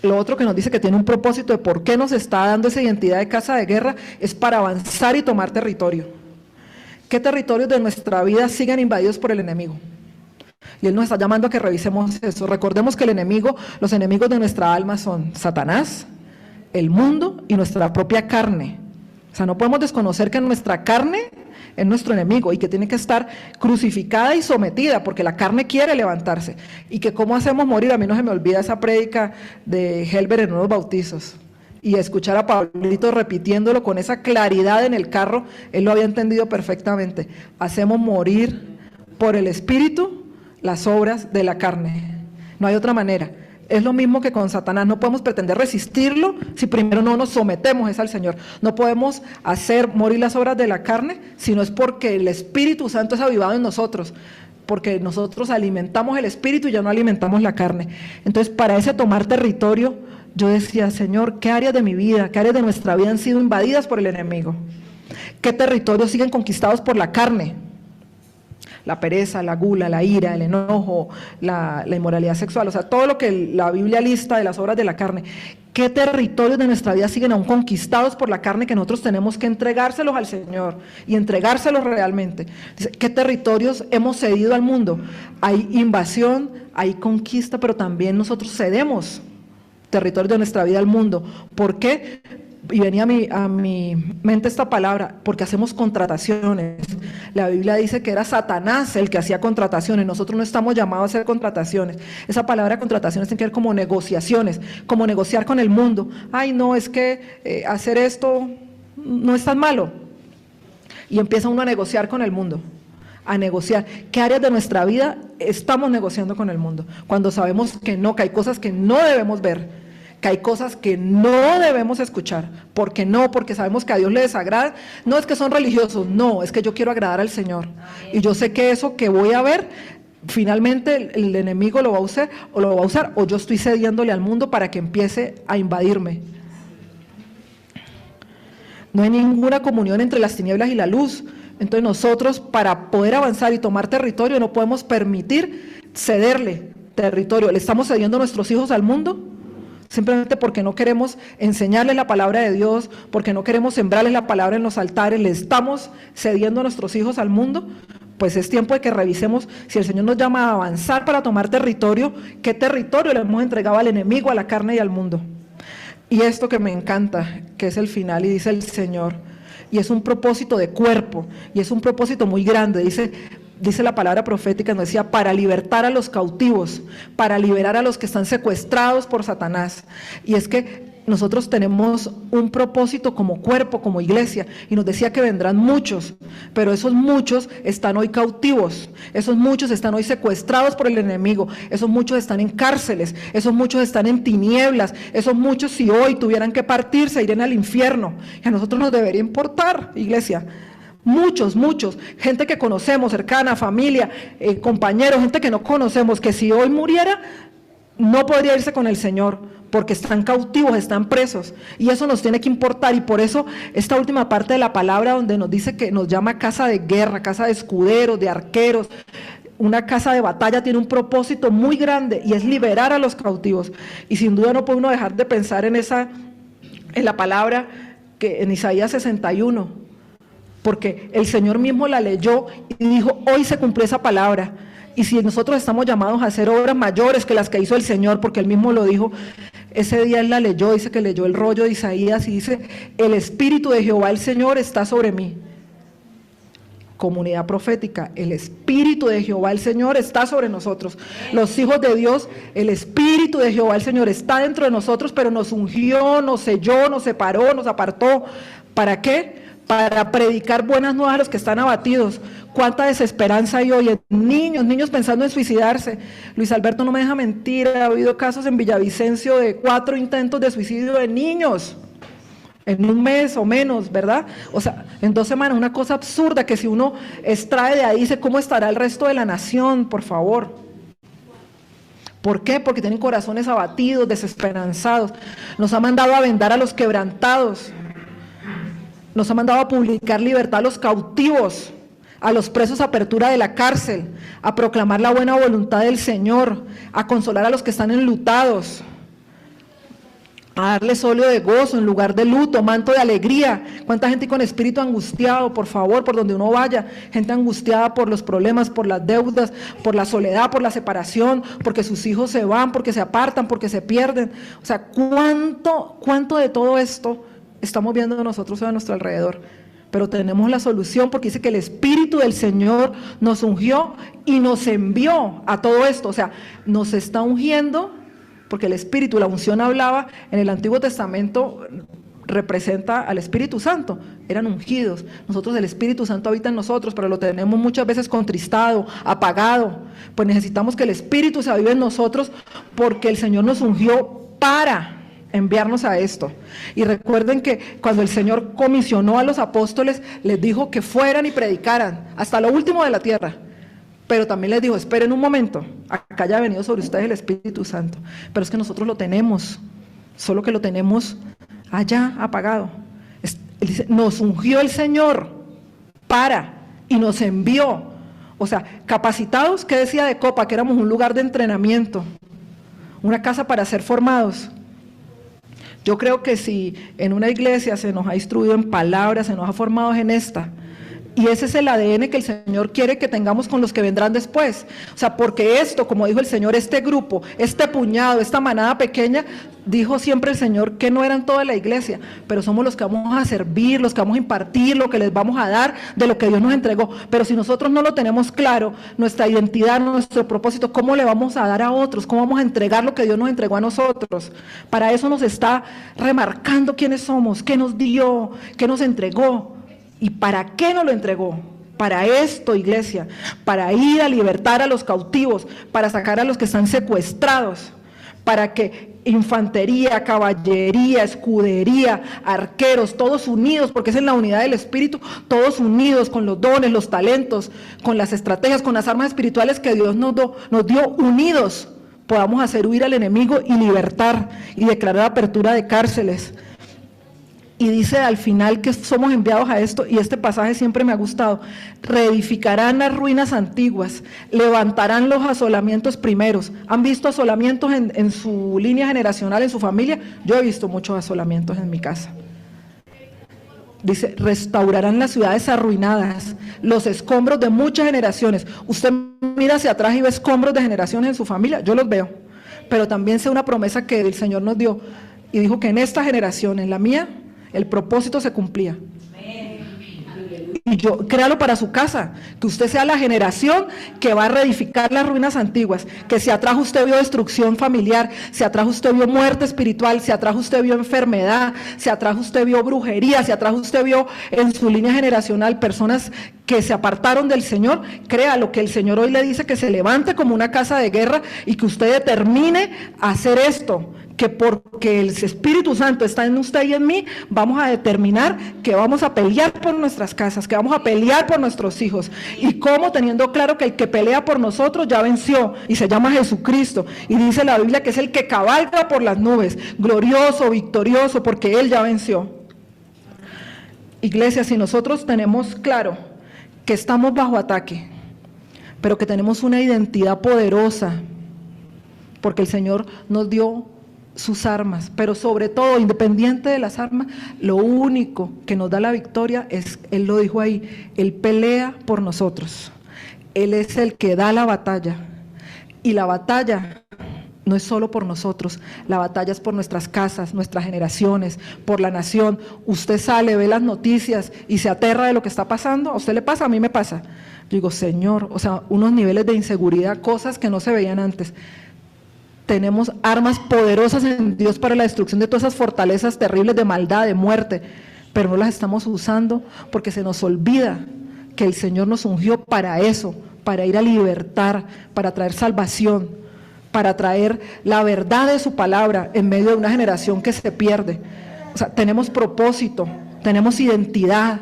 Lo otro que nos dice que tiene un propósito de por qué nos está dando esa identidad de casa de guerra es para avanzar y tomar territorio. ¿Qué territorios de nuestra vida siguen invadidos por el enemigo? Y Él nos está llamando a que revisemos eso. Recordemos que los enemigos de nuestra alma son Satanás, el mundo y nuestra propia carne. O sea, no podemos desconocer que nuestra carne es nuestro enemigo y que tiene que estar crucificada y sometida porque la carne quiere levantarse. Y que cómo hacemos morir, a mí no se me olvida esa prédica de Helber en unos bautizos. Y escuchar a Pablito repitiéndolo con esa claridad en el carro, él lo había entendido perfectamente. Hacemos morir por el Espíritu las obras de la carne. No hay otra manera. Es lo mismo que con Satanás. No podemos pretender resistirlo si primero no nos sometemos al Señor. No podemos hacer morir las obras de la carne si no es porque el Espíritu Santo es avivado en nosotros. Porque nosotros alimentamos el Espíritu y ya no alimentamos la carne. Entonces, para ese tomar territorio, yo decía, Señor, ¿qué áreas de mi vida, qué áreas de nuestra vida han sido invadidas por el enemigo? ¿Qué territorios siguen conquistados por la carne? La pereza, la gula, la ira, el enojo, la inmoralidad sexual, o sea, todo lo que la Biblia lista de las obras de la carne. ¿Qué territorios de nuestra vida siguen aún conquistados por la carne que nosotros tenemos que entregárselos al Señor y entregárselos realmente? Dice, ¿qué territorios hemos cedido al mundo? Hay invasión, hay conquista, pero también nosotros cedemos territorios de nuestra vida al mundo. ¿Por qué? Y venía a mi mente esta palabra, porque hacemos contrataciones. La Biblia dice que era Satanás el que hacía contrataciones, nosotros no estamos llamados a hacer contrataciones. Esa palabra contrataciones tiene que ver como negociaciones, como negociar con el mundo. Ay, no, es que hacer esto no es tan malo. Y empieza uno a negociar con el mundo, a negociar. ¿Qué áreas de nuestra vida estamos negociando con el mundo? Cuando sabemos que no, que hay cosas que no debemos ver, que hay cosas que no debemos escuchar. ¿Por qué no? Porque sabemos que a Dios le desagrada. No es que son religiosos, no, es que yo quiero agradar al Señor. Y yo sé que eso que voy a ver, finalmente el enemigo lo va a usar, o yo estoy cediéndole al mundo para que empiece a invadirme. No hay ninguna comunión entre las tinieblas y la luz. Entonces nosotros, para poder avanzar y tomar territorio, no podemos permitir cederle territorio. ¿Le estamos cediendo a nuestros hijos al mundo? Simplemente porque no queremos enseñarles la palabra de Dios, porque no queremos sembrarles la palabra en los altares, le estamos cediendo a nuestros hijos al mundo. Pues es tiempo de que revisemos si el Señor nos llama a avanzar para tomar territorio, qué territorio le hemos entregado al enemigo, a la carne y al mundo. Y esto que me encanta, que es el final, y dice el Señor, y es un propósito de cuerpo, y es un propósito muy grande, dice, dice la palabra profética, nos decía, para libertar a los cautivos, para liberar a los que están secuestrados por Satanás. Y es que nosotros tenemos un propósito como cuerpo, como iglesia, y nos decía que vendrán muchos, pero esos muchos están hoy cautivos, esos muchos están hoy secuestrados por el enemigo, esos muchos están en cárceles, esos muchos están en tinieblas, esos muchos si hoy tuvieran que partirse irían al infierno, y a nosotros nos debería importar, iglesia. Muchos, gente que conocemos, cercana, familia, compañeros, gente que no conocemos, que si hoy muriera, no podría irse con el Señor, porque están cautivos, están presos, y eso nos tiene que importar. Y por eso esta última parte de la palabra donde nos dice que nos llama casa de guerra, casa de escuderos, de arqueros, una casa de batalla, tiene un propósito muy grande, y es liberar a los cautivos. Y sin duda no puede uno dejar de pensar en la palabra que en Isaías 61, porque el Señor mismo la leyó y dijo, hoy se cumplió esa palabra. Y si nosotros estamos llamados a hacer obras mayores que las que hizo el Señor, porque Él mismo lo dijo, ese día Él la leyó, dice que leyó el rollo de Isaías y dice, el Espíritu de Jehová el Señor está sobre mí. Comunidad profética, el Espíritu de Jehová el Señor está sobre nosotros. Los hijos de Dios, el Espíritu de Jehová el Señor está dentro de nosotros, pero nos ungió, nos selló, nos separó, nos apartó. ¿Para qué? Para predicar buenas nuevas a los que están abatidos. Cuánta desesperanza hay hoy en niños pensando en suicidarse. Luis Alberto no me deja mentir, ha habido casos en Villavicencio de 4 intentos de suicidio de niños en un mes o menos, ¿verdad? O sea, en 2 semanas, una cosa absurda que si uno extrae de ahí, dice, ¿cómo estará el resto de la nación? Por favor. ¿Por qué? Porque tienen corazones abatidos, desesperanzados. Nos ha mandado a vendar a los quebrantados. Nos ha mandado a publicar libertad a los cautivos, a los presos apertura de la cárcel, a proclamar la buena voluntad del Señor, a consolar a los que están enlutados, a darles óleo de gozo en lugar de luto, manto de alegría. ¿Cuánta gente con espíritu angustiado, por favor, por donde uno vaya? Gente angustiada por los problemas, por las deudas, por la soledad, por la separación, porque sus hijos se van, porque se apartan, porque se pierden. O sea, ¿cuánto de todo esto estamos viendo nosotros a nuestro alrededor? Pero tenemos la solución, porque dice que el Espíritu del Señor nos ungió y nos envió a todo esto. O sea, nos está ungiendo, porque el Espíritu, la unción hablaba, en el Antiguo Testamento representa al Espíritu Santo, eran ungidos. Nosotros, el Espíritu Santo habita en nosotros, pero lo tenemos muchas veces contristado, apagado. Pues necesitamos que el Espíritu se avive en nosotros, porque el Señor nos ungió para enviarnos a esto. Y recuerden que cuando el Señor comisionó a los apóstoles, les dijo que fueran y predicaran hasta lo último de la tierra, pero también les dijo, esperen un momento, acá ya ha venido sobre ustedes el Espíritu Santo. Pero es que nosotros lo tenemos, solo que lo tenemos allá apagado. Él dice, nos ungió el Señor y nos envió. O sea, capacitados, ¿qué decía de Copa? Que éramos un lugar de entrenamiento, una casa para ser formados. Yo creo que si en una iglesia se nos ha instruido en palabras, se nos ha formado en esta, y ese es el ADN que el Señor quiere que tengamos con los que vendrán después. O sea, porque esto, como dijo el Señor, este grupo, este puñado, esta manada pequeña, dijo siempre el Señor que no eran toda la iglesia, pero somos los que vamos a servir, los que vamos a impartir, lo que les vamos a dar de lo que Dios nos entregó. Pero si nosotros no lo tenemos claro, nuestra identidad, nuestro propósito, ¿cómo le vamos a dar a otros? ¿Cómo vamos a entregar lo que Dios nos entregó a nosotros? Para eso nos está remarcando quiénes somos, qué nos dio, qué nos entregó. ¿Y para qué nos lo entregó? Para esto, iglesia, para ir a libertar a los cautivos, para sacar a los que están secuestrados, para que infantería, caballería, escudería, arqueros, todos unidos, porque es en la unidad del Espíritu, todos unidos con los dones, los talentos, con las estrategias, con las armas espirituales que Dios nos dio unidos, podamos hacer huir al enemigo y libertar y declarar apertura de cárceles. Y dice al final que somos enviados a esto, y este pasaje siempre me ha gustado: reedificarán las ruinas antiguas, levantarán los asolamientos primeros. ¿Han visto asolamientos en su línea generacional, en su familia? Yo he visto muchos asolamientos en mi casa. Dice, restaurarán las ciudades arruinadas, los escombros de muchas generaciones. Usted mira hacia atrás y ve escombros de generaciones en su familia, yo los veo. Pero también sé una promesa que el Señor nos dio, y dijo que en esta generación, en la mía, el propósito se cumplía. Y Y créalo para su casa, que usted sea la generación que va a reedificar las ruinas antiguas, que si atrás usted vio destrucción familiar, si atrás usted vio muerte espiritual, si atrás usted vio enfermedad, si atrás usted vio brujería, si atrás usted vio en su línea generacional personas que se apartaron del Señor, créalo que el Señor hoy le dice que se levante como una casa de guerra y que usted determine hacer esto, que porque el Espíritu Santo está en usted y en mí, vamos a determinar que vamos a pelear por nuestras casas, que vamos a pelear por nuestros hijos. Y cómo, teniendo claro que el que pelea por nosotros ya venció y se llama Jesucristo. Y dice la Biblia que es el que cabalga por las nubes, glorioso, victorioso, porque Él ya venció. Iglesia, si nosotros tenemos claro que estamos bajo ataque, pero que tenemos una identidad poderosa, porque el Señor nos dio sus armas, pero sobre todo, independiente de las armas, lo único que nos da la victoria es, Él lo dijo ahí, Él pelea por nosotros. Él es el que da la batalla. Y la batalla no es solo por nosotros, la batalla es por nuestras casas, nuestras generaciones, por la nación. Usted sale, ve las noticias y se aterra de lo que está pasando. ¿A usted le pasa? A mí me pasa. Yo digo, Señor, o sea, unos niveles de inseguridad, cosas que no se veían antes. Tenemos armas poderosas en Dios para la destrucción de todas esas fortalezas terribles de maldad, de muerte, pero no las estamos usando porque se nos olvida que el Señor nos ungió para eso, para ir a libertar, para traer salvación, para traer la verdad de su palabra en medio de una generación que se pierde. O sea, tenemos propósito, tenemos identidad,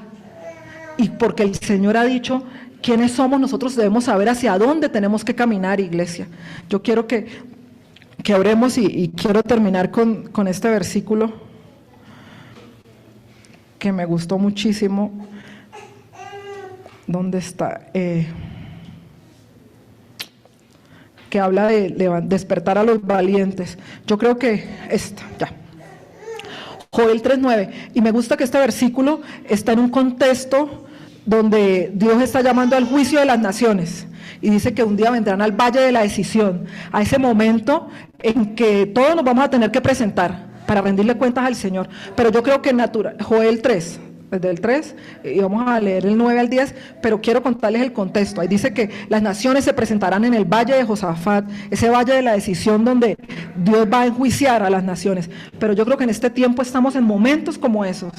y porque el Señor ha dicho quiénes somos, nosotros debemos saber hacia dónde tenemos que caminar, iglesia. Yo quiero que oremos y quiero terminar con este versículo que me gustó muchísimo. ¿Dónde está? Que habla de despertar a los valientes. Yo creo que ya. Joel 3:9. Y me gusta que este versículo está en un contexto donde Dios está llamando al juicio de las naciones. Y dice que un día vendrán al valle de la decisión, a ese momento en que todos nos vamos a tener que presentar para rendirle cuentas al Señor. Pero yo creo que Joel 3, desde el 3, y vamos a leer el 9 al 10, pero quiero contarles el contexto. Ahí dice que las naciones se presentarán en el valle de Josafat, ese valle de la decisión donde Dios va a enjuiciar a las naciones. Pero yo creo que en este tiempo estamos en momentos como esos.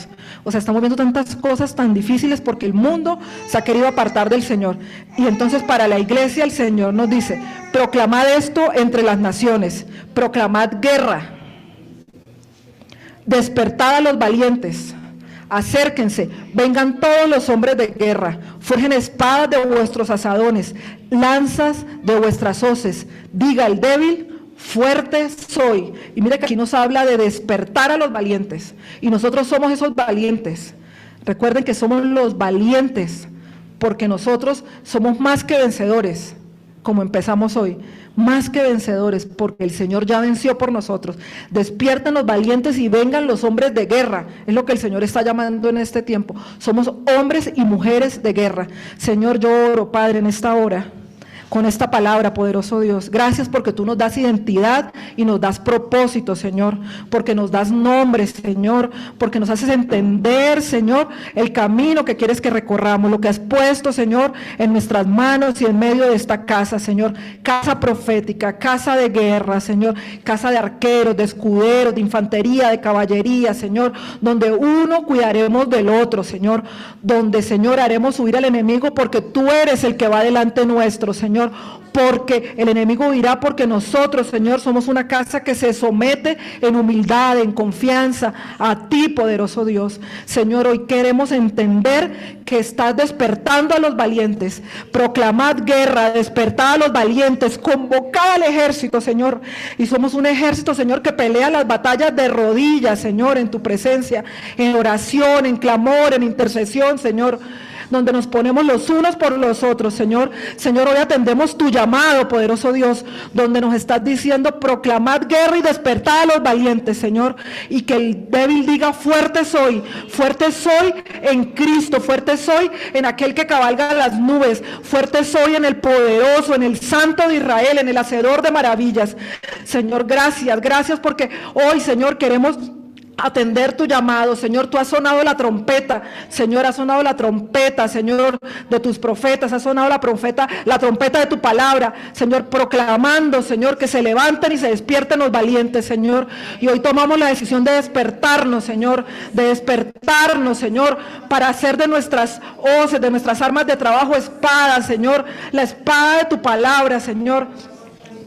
O sea, estamos viendo tantas cosas tan difíciles porque el mundo se ha querido apartar del Señor. Y entonces para la iglesia el Señor nos dice, proclamad esto entre las naciones, proclamad guerra, despertad a los valientes, acérquense, vengan todos los hombres de guerra, forjen espadas de vuestros asadones, lanzas de vuestras hoces, diga el débil, fuerte soy. Y mire que aquí nos habla de despertar a los valientes, y nosotros somos esos valientes. Recuerden que somos los valientes, porque nosotros somos más que vencedores, como empezamos hoy, más que vencedores, porque el Señor ya venció por nosotros. Despierten los valientes y vengan los hombres de guerra, es lo que el Señor está llamando en este tiempo. Somos hombres y mujeres de guerra. Señor, yo oro, Padre, en esta hora, con esta palabra, poderoso Dios. Gracias porque tú nos das identidad y nos das propósito, Señor, porque nos das nombres, Señor, porque nos haces entender, Señor, el camino que quieres que recorramos, lo que has puesto, Señor, en nuestras manos y en medio de esta casa, Señor, casa profética, casa de guerra, Señor, casa de arqueros, de escuderos, de infantería, de caballería, Señor, donde uno cuidaremos del otro, Señor, donde, Señor, haremos huir al enemigo porque tú eres el que va delante nuestro, Señor, porque el enemigo irá, porque nosotros, Señor, somos una casa que se somete en humildad, en confianza a ti, poderoso Dios. Señor, hoy queremos entender que estás despertando a los valientes. Proclamad guerra, despertad a los valientes, convocad al ejército, Señor, y somos un ejército, Señor, que pelea las batallas de rodillas, Señor, en tu presencia, en oración, en clamor, en intercesión, Señor, donde nos ponemos los unos por los otros, Señor. Señor, hoy atendemos tu llamado, poderoso Dios, donde nos estás diciendo, proclamad guerra y despertad a los valientes, Señor, y que el débil diga, fuerte soy en Cristo, fuerte soy en aquel que cabalga las nubes, fuerte soy en el poderoso, en el Santo de Israel, en el hacedor de maravillas. Señor, gracias porque hoy, Señor, queremos atender tu llamado. Señor, tú has sonado la trompeta, Señor, has sonado la trompeta, Señor, de tus profetas, has sonado la trompeta de tu palabra, Señor, proclamando, Señor, que se levanten y se despierten los valientes, Señor, y hoy tomamos la decisión de despertarnos, Señor, para hacer de nuestras hoces, de nuestras armas de trabajo, espadas, Señor, la espada de tu palabra, Señor,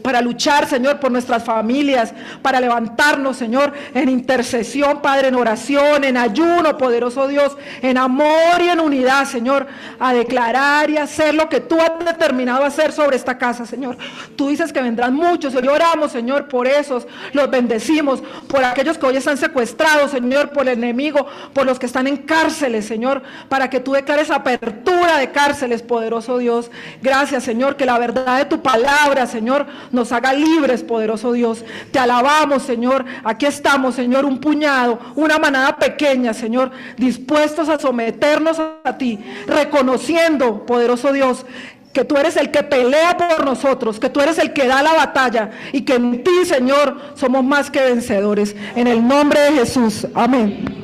para luchar, Señor, por nuestras familias, para levantarnos, Señor, en intercesión, Padre, en oración, en ayuno, poderoso Dios, en amor y en unidad, Señor, a declarar y hacer lo que tú has determinado hacer sobre esta casa, Señor. Tú dices que vendrán muchos, hoy oramos, Señor, por esos, los bendecimos, por aquellos que hoy están secuestrados, Señor, por el enemigo, por los que están en cárceles, Señor, para que tú declares apertura de cárceles, poderoso Dios. Gracias, Señor, que la verdad de tu palabra, Señor, nos haga libres, poderoso Dios. Te alabamos, Señor. Aquí estamos, Señor, un puñado, una manada pequeña, Señor, dispuestos a someternos a ti, reconociendo, poderoso Dios, que tú eres el que pelea por nosotros, que tú eres el que da la batalla y que en ti, Señor, somos más que vencedores. En el nombre de Jesús. Amén.